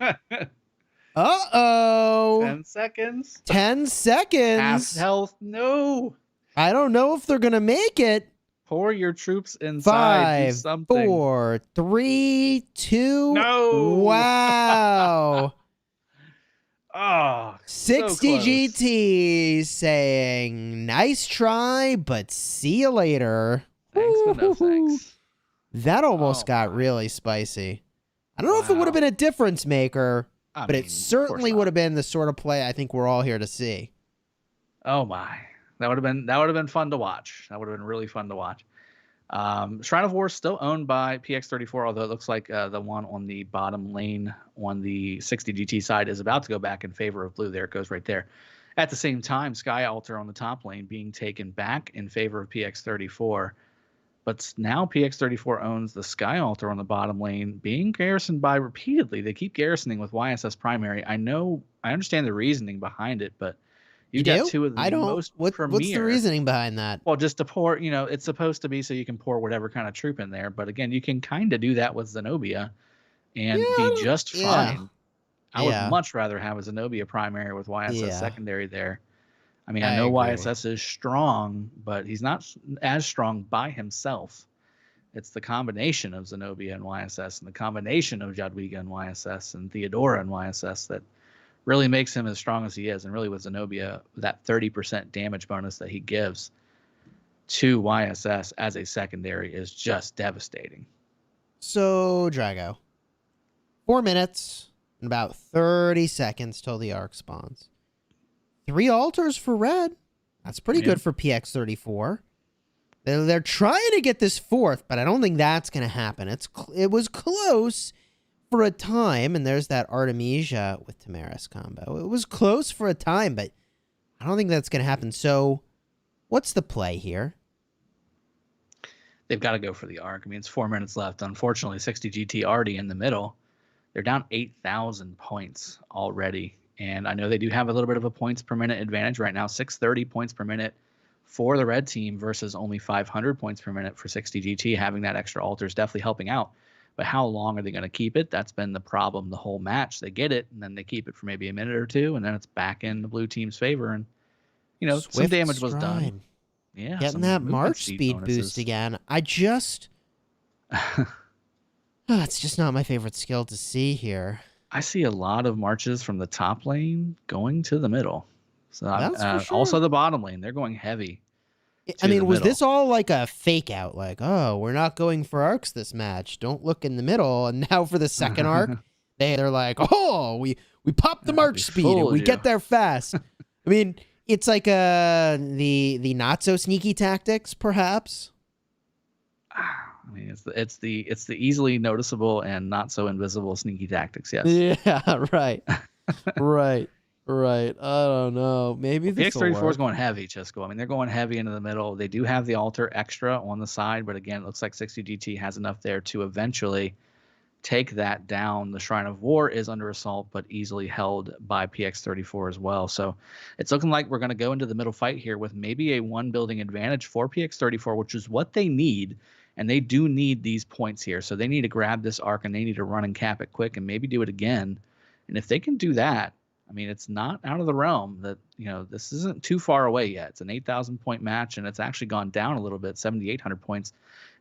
Uh-oh. 10 seconds. 10 seconds. Half health. No. I don't know if they're going to make it. Pour your troops inside. 5, Do something. 4, 3, 2. No. Wow. Oh, 60 so GT saying, nice try, but see you later. Thanks, but no thanks. That almost got really spicy. I don't know if it would have been a difference maker, but it certainly would have been the sort of play I think we're all here to see. Oh my. That would have been fun to watch. That would have been really fun to watch. Shrine of War is still owned by PX34, although it looks like the one on the bottom lane on the 60 GT side is about to go back in favor of blue. There it goes right there. At the same time, Sky Altar on the top lane being taken back in favor of PX34. But now PX34 owns the Sky Altar on the bottom lane, being garrisoned by repeatedly. They keep garrisoning with YSS primary. I understand the reasoning behind it, but you got two of the most premier. What's the reasoning behind that? Well, just to pour, it's supposed to be so you can pour whatever kind of troop in there. But again, you can kind of do that with Zenobia and be just fine. I would much rather have a Zenobia primary with YSS secondary there. I mean, I know agree. YSS is strong, but he's not as strong by himself. It's the combination of Zenobia and YSS and the combination of Jadwiga and YSS and Theodora and YSS that really makes him as strong as he is. And really with Zenobia, that 30% damage bonus that he gives to YSS as a secondary is just devastating. So, Drago, 4 minutes and about 30 seconds till the arc spawns. 3 altars for red. That's pretty good for PX34. They're trying to get this 4th, but I don't think that's going to happen. It was close for a time, and there's that Artemisia with Tamaris combo. It was close for a time, but I don't think that's going to happen. So, what's the play here? They've got to go for the arc. I mean, it's 4 minutes left. Unfortunately, 60 GT already in the middle. They're down 8,000 points already. And I know they do have a little bit of a points per minute advantage right now. 630 points per minute for the red team versus only 500 points per minute for 60 GT. Having that extra altar is definitely helping out. But how long are they going to keep it? That's been the problem the whole match. They get it, and then they keep it for maybe a minute or two, and then it's back in the blue team's favor. And, Swift some damage was stride. done. Yeah, getting that March speed boost again. It's just not my favorite skill to see here. I see a lot of marches from the top lane going to the middle. So for sure. Also the bottom lane, they're going heavy. I mean, was this all like a fake out? Like, oh, we're not going for arcs this match. Don't look in the middle. And now for the second arc, they're like, oh, we pop the march speed and we get there fast. I mean, it's like the not so sneaky tactics, perhaps. I mean, it's the easily noticeable and not so invisible sneaky tactics. Yes. Yeah. Right. Right. I don't know. Maybe the PX34 is going heavy, Chisco. I mean, they're going heavy into the middle. They do have the altar extra on the side, but again, it looks like 60 GT has enough there to eventually take that down. The Shrine of War is under assault, but easily held by PX34 as well. So it's looking like we're going to go into the middle fight here with maybe a 1 building advantage for PX34, which is what they need. And they do need these points here. So they need to grab this arc and they need to run and cap it quick and maybe do it again. And if they can do that, I mean, it's not out of the realm that, this isn't too far away yet. It's an 8,000 point match, and it's actually gone down a little bit, 7,800 points.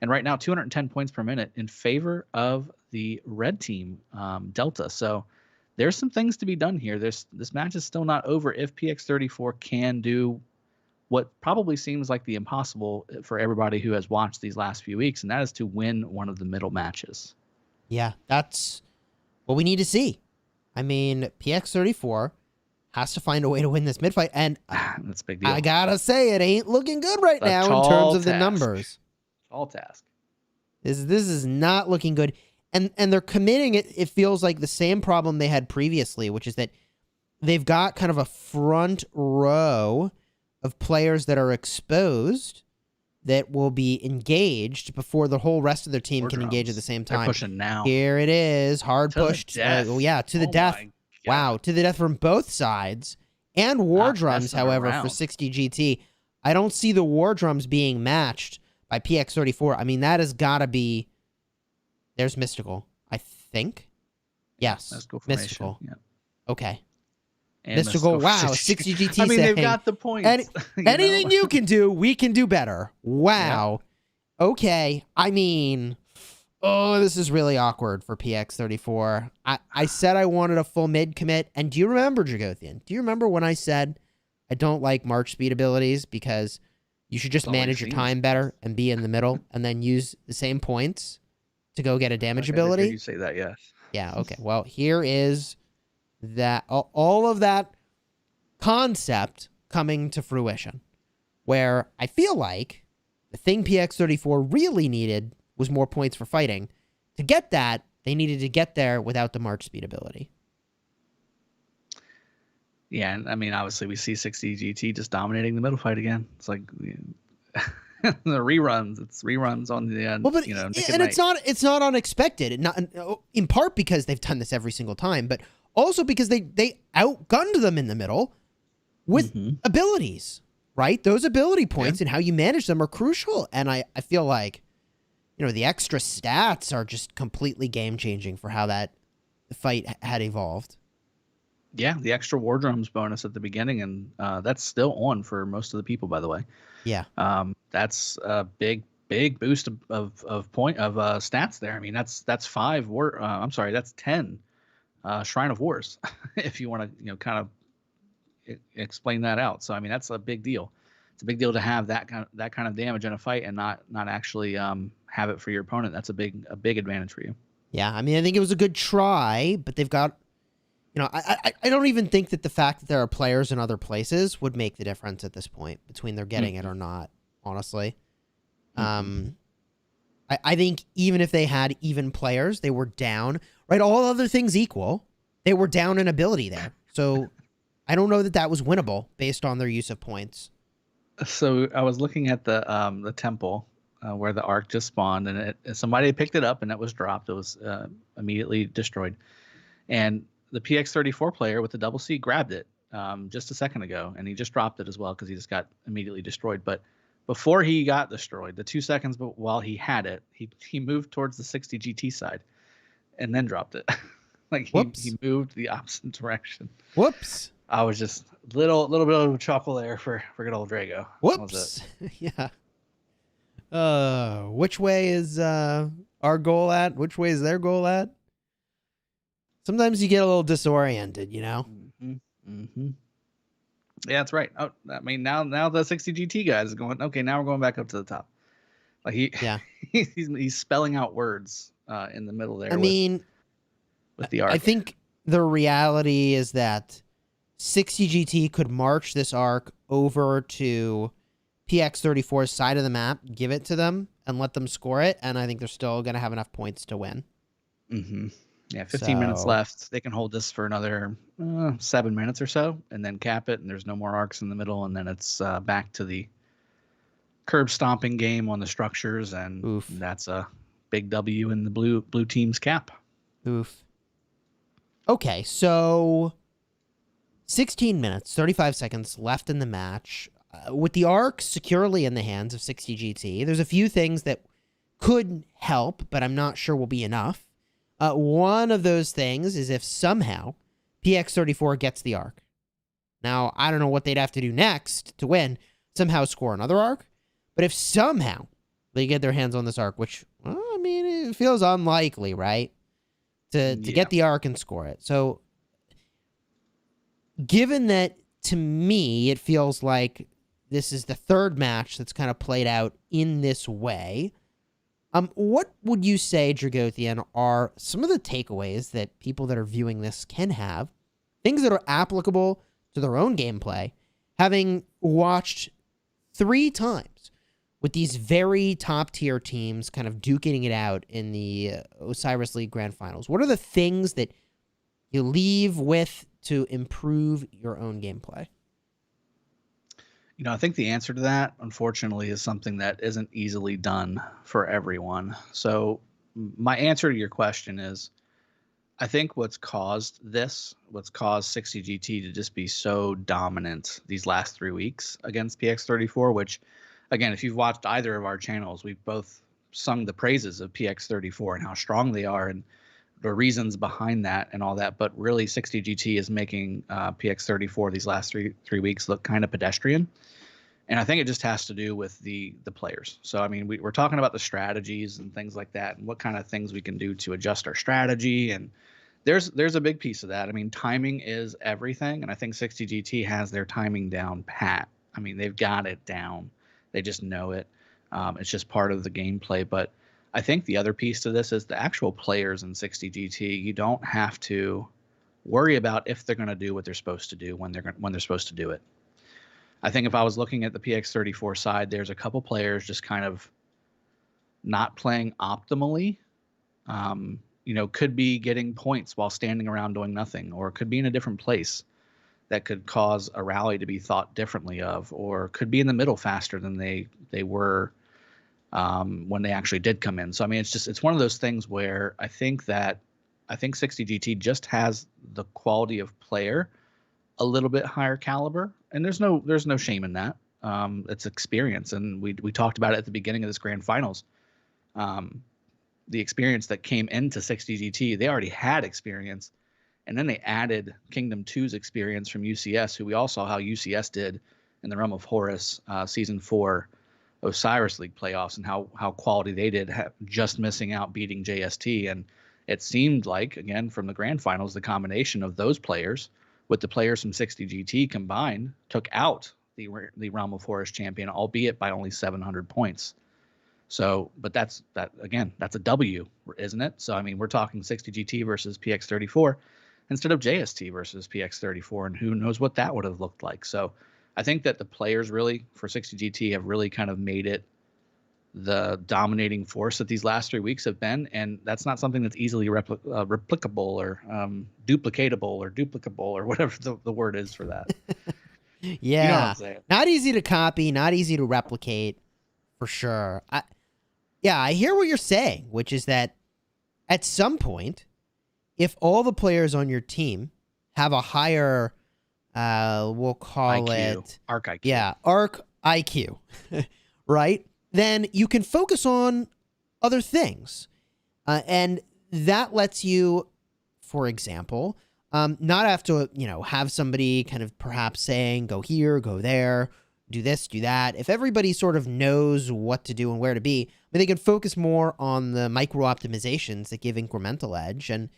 And right now, 210 points per minute in favor of the red team, Delta. So there's some things to be done here. This match is still not over if PX34 can do what probably seems like the impossible for everybody who has watched these last few weeks, and that is to win one of the middle matches. Yeah, that's what we need to see. I mean, PX34 has to find a way to win this mid-fight, and that's a big deal. I gotta say, it ain't looking good right now in terms of the numbers. Tall task. This is not looking good, and they're committing it. It feels like the same problem they had previously, which is that they've got kind of a front row of players that are exposed that will be engaged before the whole rest of their team can engage at the same time. They're pushing now. Here it is. Hard pushed. To the death. Wow, to the death from both sides. And war drums, however, for 60 GT. I don't see the War Drums being matched by PX34. I mean, that has got to be... There's Mystical, I think. Yes, Mystical. Yeah. Okay. And Mystical, wow, 60 GT I mean, they've saying, got the points. anything you can do, we can do better. Wow. Yeah. Okay. I mean, this is really awkward for PX34. I said I wanted a full mid commit. And do you remember, Dragothian? Do you remember when I said I don't like March speed abilities because you should just manage your time better and be in the middle and then use the same points to go get a damage ability? I did hear you say that, yes. Yeah, okay. Well, here is that all of that concept coming to fruition, where I feel like the thing PX34 really needed was more points for fighting. To get that, they needed to get there without the March speed ability. Yeah, and I mean, obviously, we see 60 GT just dominating the middle fight again. It's like the reruns. It's reruns on the end. Well, but and it's not unexpected. Not in part because they've done this every single time, but also because they outgunned them in the middle with abilities, right? Those ability points and how you manage them are crucial. And I feel like, the extra stats are just completely game-changing for how that fight had evolved. Yeah, the extra War Drums bonus at the beginning, and that's still on for most of the people, by the way. Yeah. That's a big boost of stats there. I mean, that's 5 war. I'm sorry, that's 10 Shrine of Wars, if you want to kind of explain that out. So I mean, that's a big deal. It's a big deal to have that kind of damage in a fight and not actually have it for your opponent. That's a big advantage for you. Yeah, I mean, I think it was a good try, but they've got. I don't even think that the fact that there are players in other places would make the difference at this point between they're getting it or not, honestly. I think even if they had even players, they were down, right? All other things equal, they were down in ability there. So I don't know that that was winnable based on their use of points. So I was looking at the temple where the Ark just spawned, and somebody picked it up and it was dropped. It was immediately destroyed. And the PX34 player with the double C grabbed it just a second ago, and he just dropped it as well because he just got immediately destroyed. But before he got destroyed, the 2 seconds while he had it, he moved towards the 60 GT side and then dropped it. Like he moved the opposite direction. Whoops. I was just little bit of a chuckle there for good old Drago. Whoops. Yeah. Which way is our goal at? Which way is their goal at? Sometimes you get a little disoriented, Yeah, that's right. Oh, I mean, now the 60 GT guys is going. Okay, now we're going back up to the top. Like he's spelling out words in the middle there. With the Ark. I think the reality is that 60 GT could march this Ark over to PX34's side of the map, give it to them, and let them score it, and I think they're still going to have enough points to win. Yeah, 15 minutes left. They can hold this for another 7 minutes or so, and then cap it, and there's no more arcs in the middle, and then it's back to the curb stomping game on the structures, and that's a big W in the blue team's cap. Oof. Okay, so 16 minutes, 35 seconds left in the match. With the Ark securely in the hands of 60 GT, there's a few things that could help, but I'm not sure will be enough. One of those things is if somehow PX34 gets the Ark. Now, I don't know what they'd have to do next to win, somehow score another Ark, but if somehow they get their hands on this Ark, which, well, I mean, it feels unlikely, right? To get the Ark and score it. So, given that, to me, it feels like this is the third match that's kind of played out in this way. What would you say, Dragothian, are some of the takeaways that people that are viewing this can have? Things that are applicable to their own gameplay, having watched 3 times with these very top-tier teams kind of duking it out in the Osiris League Grand Finals. What are the things that you leave with to improve your own gameplay? I think the answer to that, unfortunately, is something that isn't easily done for everyone. So my answer to your question is, I think what's caused 60 GT to just be so dominant these last 3 weeks against PX34, which, again, if you've watched either of our channels, we've both sung the praises of PX34 and how strong they are and the reasons behind that and all that. But really, 60 GT is making PX34 these last three weeks look kind of pedestrian. And I think it just has to do with the players. So, I mean, we're talking about the strategies and things like that and what kind of things we can do to adjust our strategy. And there's a big piece of that. I mean, timing is everything. And I think 60 GT has their timing down pat. I mean, they've got it down. They just know it. It's just part of the gameplay. But I think the other piece to this is the actual players in 60 GT. You don't have to worry about if they're going to do what they're supposed to do when they're supposed to do it. I think if I was looking at the PX34 side, there's a couple players just kind of not playing optimally. Could be getting points while standing around doing nothing, or could be in a different place that could cause a rally to be thought differently of, or could be in the middle faster than they were when they actually did come in. So, I mean, it's one of those things where I think 60 GT just has the quality of player a little bit higher caliber, and there's no shame in that. It's experience, and we talked about it at the beginning of this grand finals. The experience that came into 60 GT, they already had experience, and then they added Kingdom 2's experience from UCS, who we all saw how UCS did in the Realm of Horus Season 4 Osiris League playoffs, and how quality they did, just missing out beating JST. And it seemed like, again, from the grand finals, the combination of those players with the players from 60 GT combined took out the Realm of Horus champion, albeit by only 700 points. So, but that's a W, isn't it? So, I mean, we're talking 60 GT versus PX34 instead of JST versus PX34, and who knows what that would have looked like. So, I think that the players really for 60 GT have really kind of made it the dominating force that these last 3 weeks have been, and that's not something that's easily replicable or duplicable or whatever the word is for that. Yeah, you know what I'm saying? Not easy to copy, not easy to replicate, for sure. I hear what you're saying, which is that at some point, if all the players on your team have a higher, we'll call IQ, it arc IQ. Yeah, arc IQ, right? Then you can focus on other things. And that lets you, for example, not have to, have somebody kind of perhaps saying, go here, go there, do this, do that. If everybody sort of knows what to do and where to be, I mean, they can focus more on the micro optimizations that give incremental edge. And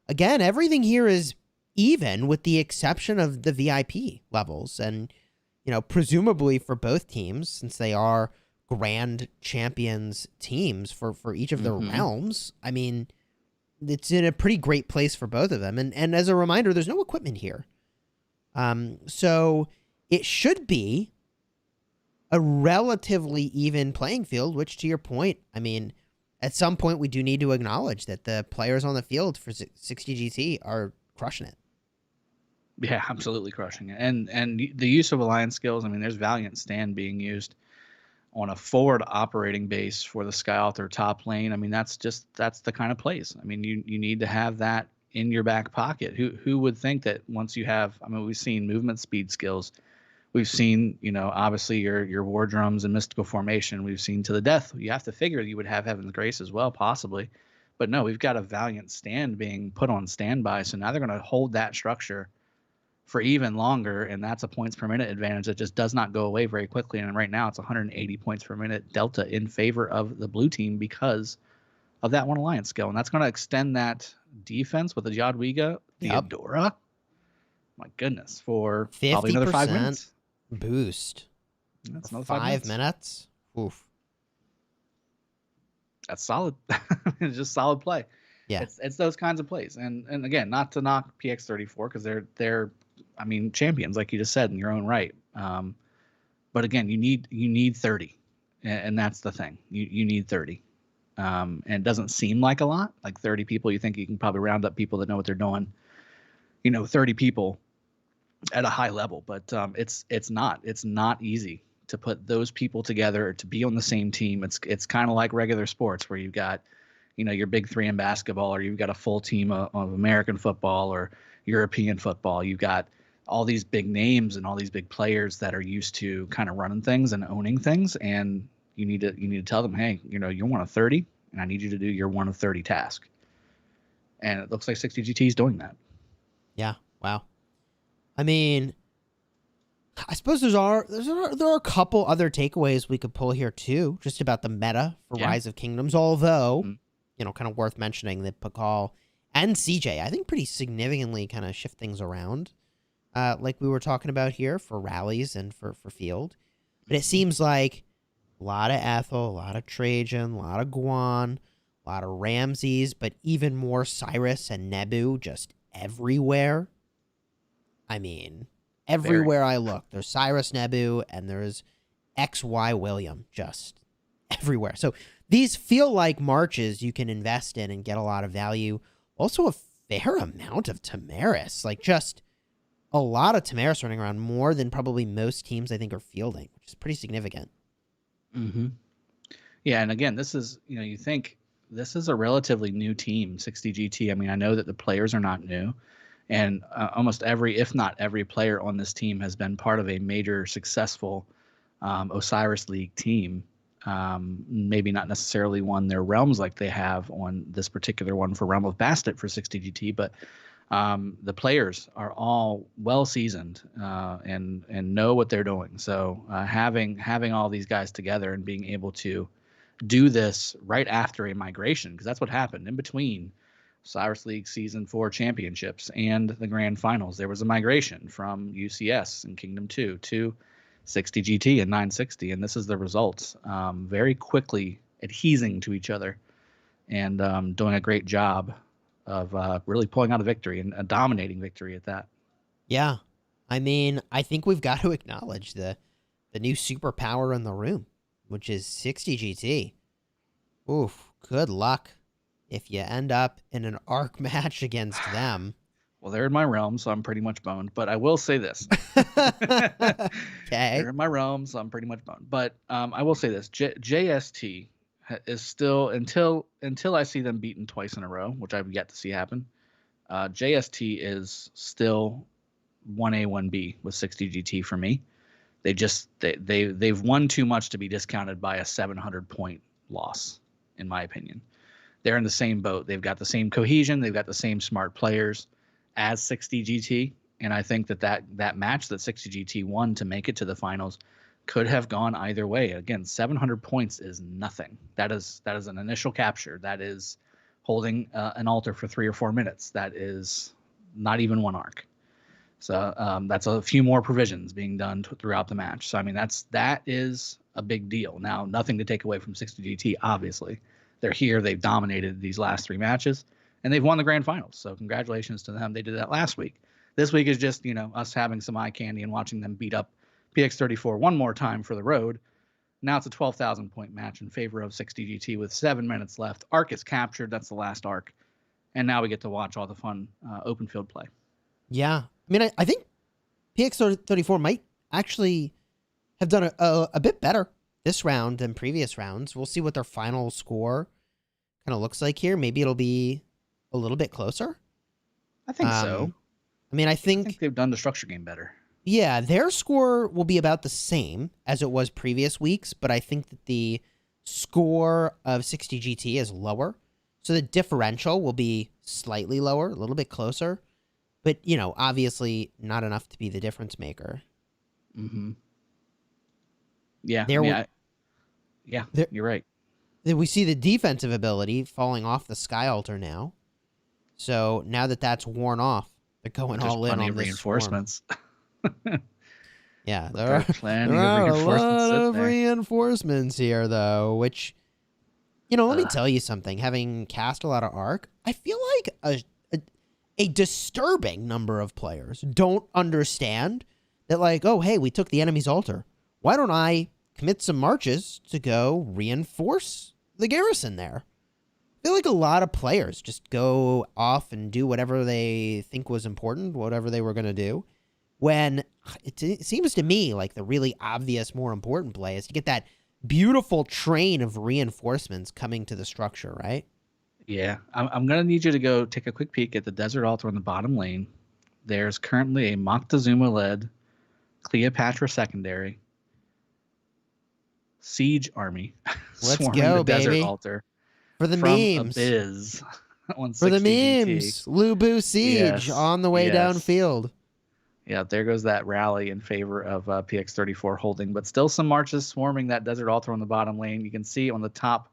again, everything here is even with the exception of the VIP levels. And, presumably for both teams, since they are grand champions teams for each of their realms, I mean, it's in a pretty great place for both of them. And as a reminder, there's no equipment here. So it should be a relatively even playing field, which, to your point, I mean, at some point we do need to acknowledge that the players on the field for 60 GT are crushing it. Yeah, absolutely crushing it. And the use of alliance skills, I mean, there's Valiant Stand being used on a forward operating base for the Sky Author top lane. I mean, that's the kind of plays. I mean, you need to have that in your back pocket. Who would think that once you have, I mean, we've seen movement speed skills. We've seen, obviously your war drums and mystical formation. We've seen to the death. You have to figure you would have Heaven's Grace as well, possibly. But no, we've got a Valiant Stand being put on standby. So now they're going to hold that structure for even longer, and that's a points per minute advantage that just does not go away very quickly. And right now it's 180 points per minute delta in favor of the blue team because of that one alliance skill. And that's going to extend that defense with the Jadwiga, Theodora. My goodness, for probably another 5 minutes. Boost. That's another 5 minutes. Oof. That's solid. It's just solid play. Yeah. It's those kinds of plays. And again, not to knock PX34 because they're I mean, champions, like you just said, in your own right. But again, you need 30. And that's the thing. You need 30. And it doesn't seem like a lot, like 30 people. You think you can probably round up people that know what they're doing. 30 people at a high level, but it's not easy to put those people together to be on the same team. It's kind of like regular sports where you've got your big three in basketball, or you've got a full team of American football or European football. You've got all these big names and all these big players that are used to kind of running things and owning things. And you need to tell them, hey, you're one of 30 and I need you to do your 1 of 30 task. And it looks like 60GT is doing that. Yeah. Wow. I mean, I suppose there are a couple other takeaways we could pull here too, just about the meta for Rise of Kingdoms. Although, kind of worth mentioning that Pakal and CJ, I think, pretty significantly kind of shift things around, like we were talking about here for rallies and for field. But it seems like a lot of Ethel, a lot of Trajan, a lot of Guan, a lot of Ramses, but even more Cyrus and Nebu just everywhere. I mean, everywhere I look, there's Cyrus Nebu and there's XY William just everywhere. So these feel like marches you can invest in and get a lot of value. Also a fair amount of Tamaris, like just a lot of Tamaris running around, more than probably most teams I think are fielding, which is pretty significant. Mm-hmm. Yeah, and again, this is, you think this is a relatively new team, 60GT. I mean, I know that the players are not new, and almost every, if not every player on this team has been part of a major successful Osiris League team. Maybe not necessarily won their realms like they have on this particular one for Realm of Bastet for 60GT, but the players are all well seasoned and know what they're doing. So having all these guys together and being able to do this right after a migration, because that's what happened in between Cyrus League Season 4 championships and the grand finals. There was a migration from UCS and Kingdom 2 to 60GT and 960, and this is the results. Very quickly adhesing to each other and doing a great job of really pulling out a victory, and a dominating victory at that. Yeah. I mean, I think we've got to acknowledge the new superpower in the room, which is 60GT. Oof, good luck if you end up in an ARC match against them. Well, they're in my realm, so I'm pretty much boned. But I will say this. Okay. They're in my realm, so I'm pretty much boned. But I will say this. JST is still, until I see them beaten twice in a row, which I've yet to see happen, JST is still 1A, 1B with 60GT for me. They've won too much to be discounted by a 700-point loss, in my opinion. They're in the same boat. They've got the same cohesion. They've got the same smart players as 60GT. And I think that match that 60GT won to make it to the finals could have gone either way. Again, 700 points is nothing. That is an initial capture. That is holding an altar for 3 or 4 minutes. That is not even one arc. So that's a few more provisions being done throughout the match. So I mean, that is a big deal. Now, nothing to take away from 60GT, obviously. They're here. They've dominated these last 3 matches, and they've won the grand finals. So congratulations to them. They did that last week. This week is just, us having some eye candy and watching them beat up PX34 one more time for the road. Now it's a 12,000-point match in favor of 60GT with 7 minutes left. Arc is captured. That's the last arc. And now we get to watch all the fun open field play. Yeah. I mean, I think PX34 might actually have done a bit better this round than previous rounds. We'll see what their final score kind of looks like here. Maybe it'll be a little bit closer. I think so. I mean, I think they've done the structure game better. Yeah, their score will be about the same as it was previous weeks, but I think that the score of 60GT is lower. So the differential will be slightly lower, a little bit closer. But, obviously not enough to be the difference maker. Mm-hmm. Yeah, you're right. We see the defensive ability falling off the Sky Altar now. So now that that's worn off, they're going all in on this reinforcements. Yeah, there are a lot of reinforcements here, though, which, let me tell you something. Having cast a lot of Arc, I feel like a disturbing number of players don't understand that, like, oh, hey, we took the enemy's altar. Why don't I commit some marches to go reinforce the garrison there? I feel like a lot of players just go off and do whatever they think was important, whatever they were going to do, when it seems to me like the really obvious, more important play is to get that beautiful train of reinforcements coming to the structure, right? Yeah, I'm gonna need you to go take a quick peek at the desert altar in the bottom lane. There's currently a Moctezuma-led Cleopatra secondary siege army Let's swarming the go, desert baby. altar For the from memes. Abyss on For the 60 GT. memes. Lubu Siege Yes, on the way yes. downfield. Yeah, there goes that rally in favor of PX34 holding, but still some marches swarming that desert altar on the bottom lane. You can see on the top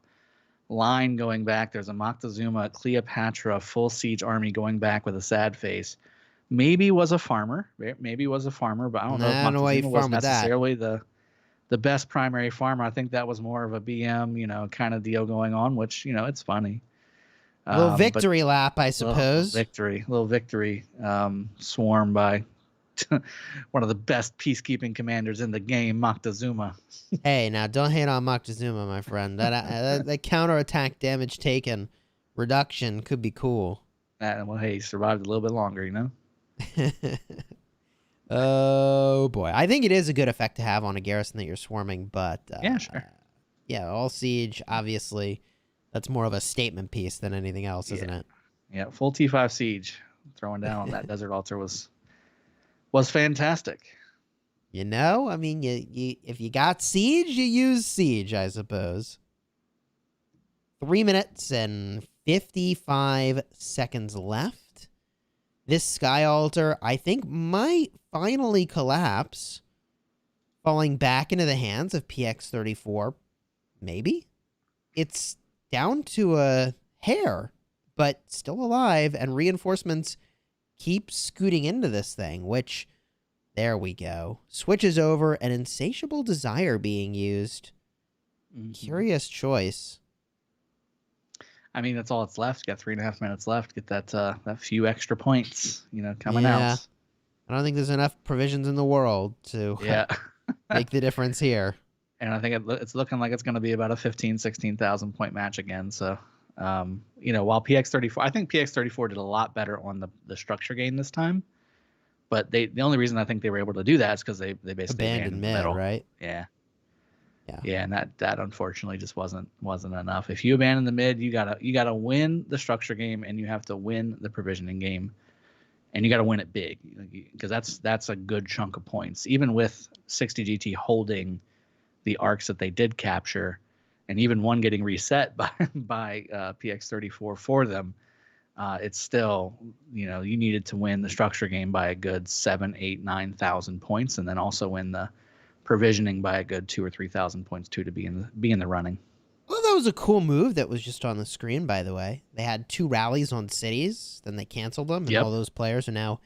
line going back, there's a Moctezuma, Cleopatra, full siege army going back with a sad face. Maybe was a farmer, but I don't know if Nah, no way you Moctezuma was farm with that. necessarily the best primary farmer. I think that was more of a BM, kind of deal going on, which, it's funny. Little But victory lap, I suppose. little victory, swarm by one of the best peacekeeping commanders in the game, Moctezuma. Hey, now don't hate on Moctezuma, my friend. That counterattack damage taken reduction could be cool. Well, hey, he survived a little bit longer, Oh boy, I think it is a good effect to have on a garrison that you're swarming, but Yeah, sure. Yeah, all siege, obviously, that's more of a statement piece than anything else, isn't it? Yeah, full T5 siege throwing down on that desert altar was fantastic. I mean, you if you got siege, you use siege, I suppose. 3 minutes and 55 seconds left. This sky altar, I think, might finally collapse, falling back into the hands of PX34. Maybe? It's down to a hair, but still alive, and reinforcements keep scooting into this thing, which, there we go. Switches over, an insatiable desire being used. Mm-hmm. Curious choice. I mean, that's all that's left. Got 3.5 minutes left. Get that few extra points, coming Yeah. out. I don't think there's enough provisions in the world to make the difference here. And I think it's looking like it's going to be about a 16,000 point match again. So, while PX34, I think PX34 did a lot better on the structure game this time. But the only reason I think they were able to do that is because they basically Abandoned mid, middle. right? Yeah. Yeah. Yeah, and that unfortunately just wasn't enough. If you abandon the mid, you gotta win the structure game, and you have to win the provisioning game, and you gotta win it big, because that's a good chunk of points. Even with 60 GT holding the arcs that they did capture, and even one getting reset by PX34 for them, it's still, you needed to win the structure game by a good 7, 8, 9,000 points, and then also win the provisioning by a good 2,000 or 3,000 points too to be in the running. Well, that was a cool move that was just on the screen, by the way. They had 2 rallies on cities, then they canceled them, and all those players are now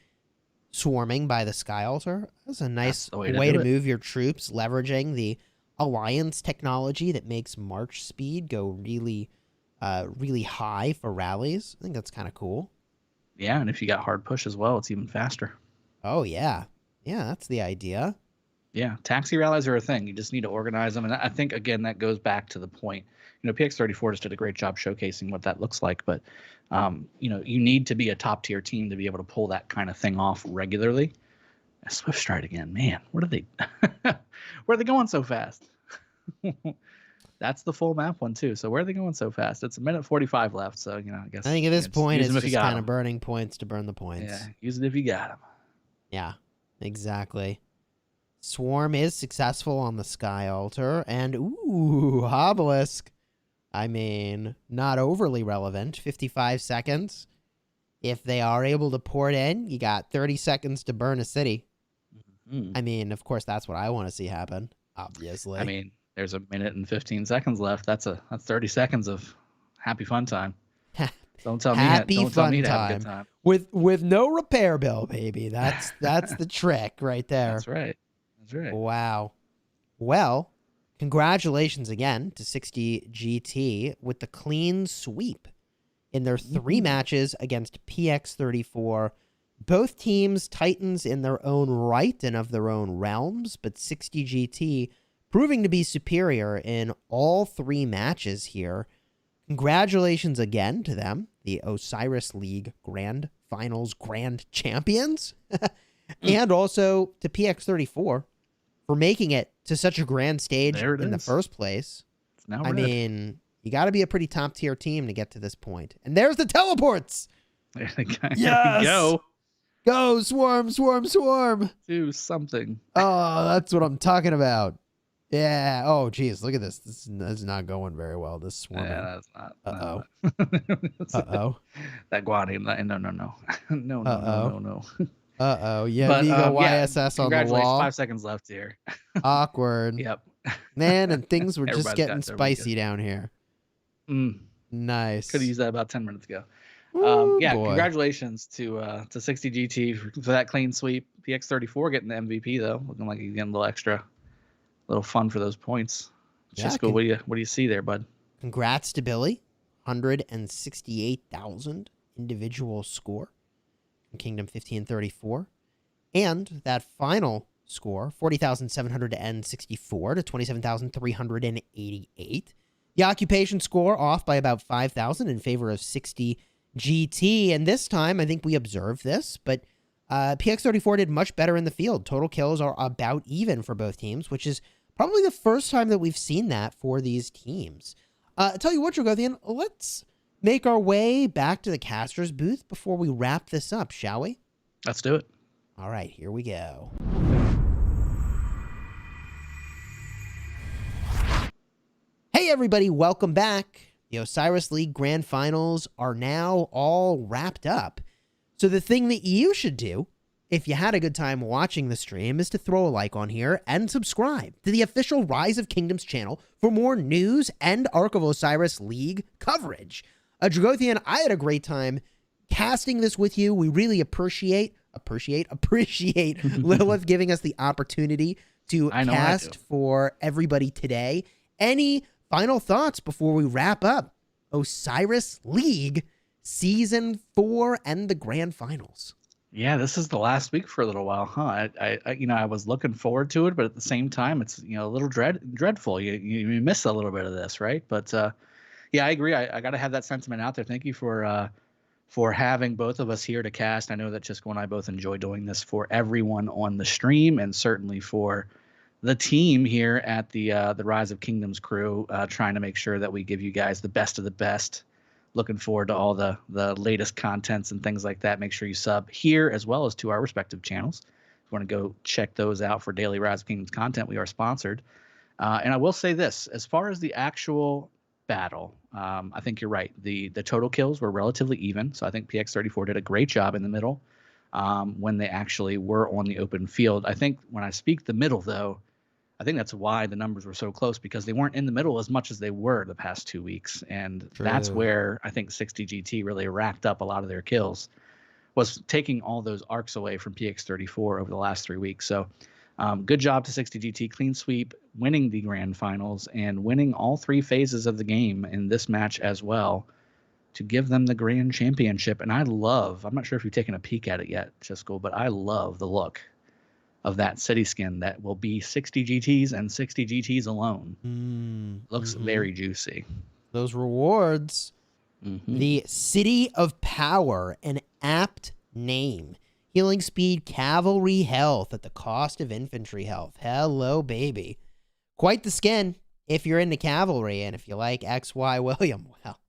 swarming by the sky altar. That's a nice way to move your troops, leveraging the alliance technology that makes march speed go really high for rallies. I think that's kind of cool. Yeah, and if you got hard push as well, it's even faster. Oh, yeah. Yeah, that's the idea. Yeah, taxi rallies are a thing. You just need to organize them. And I think, again, that goes back to the point. PX34 just did a great job showcasing what that looks like. But, you need to be a top-tier team to be able to pull that kind of thing off regularly. Swift Stride again. Man, where are they going so fast? That's the full map one, too. So where are they going so fast? It's 1:45 left. So, I guess. I think at this point, it's just kind of burning points to burn the points. Yeah, use it if you got them. Yeah, exactly. Swarm is successful on the sky altar, and ooh, obelisk. I mean, not overly relevant. 55 seconds. If they are able to pour it in, you got 30 seconds to burn a city. Mm-hmm. I mean, of course, that's what I want to see happen, obviously. I mean, there's 1 minute and 15 seconds left. That's 30 seconds of happy fun time. Don't tell me to have a good time. With no repair bill, baby. That's the trick right there. That's right. Wow. Well, congratulations again to 60 GT with the clean sweep in their 3 matches against PX34. Both teams titans in their own right and of their own realms, but 60 GT proving to be superior in all 3 matches here. Congratulations again to them, the Osiris League Grand Finals Grand Champions, and also to PX34 for making it to such a grand stage in the first place. It's now I mean, You got to be a pretty top tier team to get to this point. And there's the teleports. There we go. Yes! Go. Go, swarm, swarm, swarm. Do something. Oh, that's what I'm talking about. Yeah. Oh, geez. Look at this. This is not going very well. This swarming. Yeah, that's not. Uh-oh. No. Uh-oh. That guani. No. No. Uh-oh. Yeah, But, Vigo yeah, YSS on the congratulations. wall. 5 seconds left here. Awkward. Yep. Man, and things were just Everybody's getting got their weekend. spicy down here. Mm, Nice. could have used that about 10 minutes ago. Ooh, Yeah, boy. congratulations to 60 GT for that clean sweep. PX34 getting the MVP though, looking like he's getting a little fun for those points. Yeah, Just cool. What do you see there, bud? Congrats to Billy. 168,000 individual score in Kingdom 1534. And that final score, 40,764 to 27,388. The occupation score off by about 5,000 in favor of 60 GT. And this time, I think we observed this, but PX34 did much better in the field. Total kills are about even for both teams, which is probably the first time that we've seen that for these teams. I tell you what, Dragothian, let's make our way back to the caster's booth before we wrap this up, shall we? Let's do it. All right, here we go. Hey, everybody, welcome back. The Osiris League Grand Finals are now all wrapped up. So the thing that you should do, if you had a good time watching the stream, is to throw a like on here and subscribe to the official Rise of Kingdoms channel for more news and Ark of Osiris League coverage. Dragothian, I had a great time casting this with you. We really appreciate Lilith giving us the opportunity to cast for everybody today. Any final thoughts before we wrap up Osiris League Season 4 and the Grand Finals? Yeah, this is the last week for a little while, huh? I was looking forward to it, but at the same time, it's a little dreadful. You miss a little bit of this, right? But yeah, I agree. I got to have that sentiment out there. Thank you for having both of us here to cast. I know that Chisco and I both enjoy doing this for everyone on the stream, and certainly for the team here at the Rise of Kingdoms crew, trying to make sure that we give you guys the best of the best. Looking forward to all the latest contents and things like that. Make sure you sub here as well as to our respective channels. If you want to go check those out for daily Rise of Kingdoms content, we are sponsored. And I will say this, as far as the actual battle, I think you're right. The total kills were relatively even. So I think PX34 did a great job in the middle when they actually were on the open field. I think when I speak the middle, though, I think that's why the numbers were so close, because they weren't in the middle as much as they were the past 2 weeks. And that's where I think 60 GT really racked up a lot of their kills, was taking all those arcs away from PX34 over the last 3 weeks. So good job to 60 GT, clean sweep, winning the grand finals and winning all 3 phases of the game in this match as well to give them the grand championship. And I'm not sure if you've taken a peek at it yet, Chisco, but I love the look of that city skin that will be 60 GTs and 60 GTs alone. Looks very juicy. Those rewards. The City of Power, an apt name. Healing speed, cavalry health at the cost of infantry health. Hello, baby. Quite the skin if you're into cavalry, and if you like XY William, well,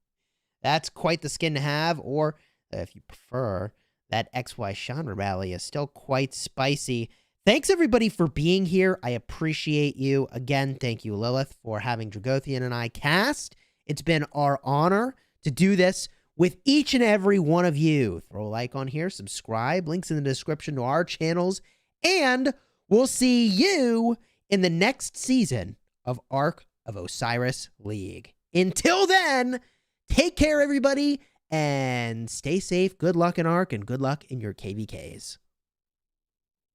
that's quite the skin to have. Or if you prefer, that XY Chandra rally is still quite spicy. Thanks, everybody, for being here. I appreciate you. Again, thank you, Lilith, for having Dragothian and I cast. It's been our honor to do this with each and every one of you. Throw a like on here, subscribe, links in the description to our channels, and we'll see you in the next season of Ark of Osiris League. Until then, take care, everybody, and stay safe. Good luck in Ark, and good luck in your KVKs.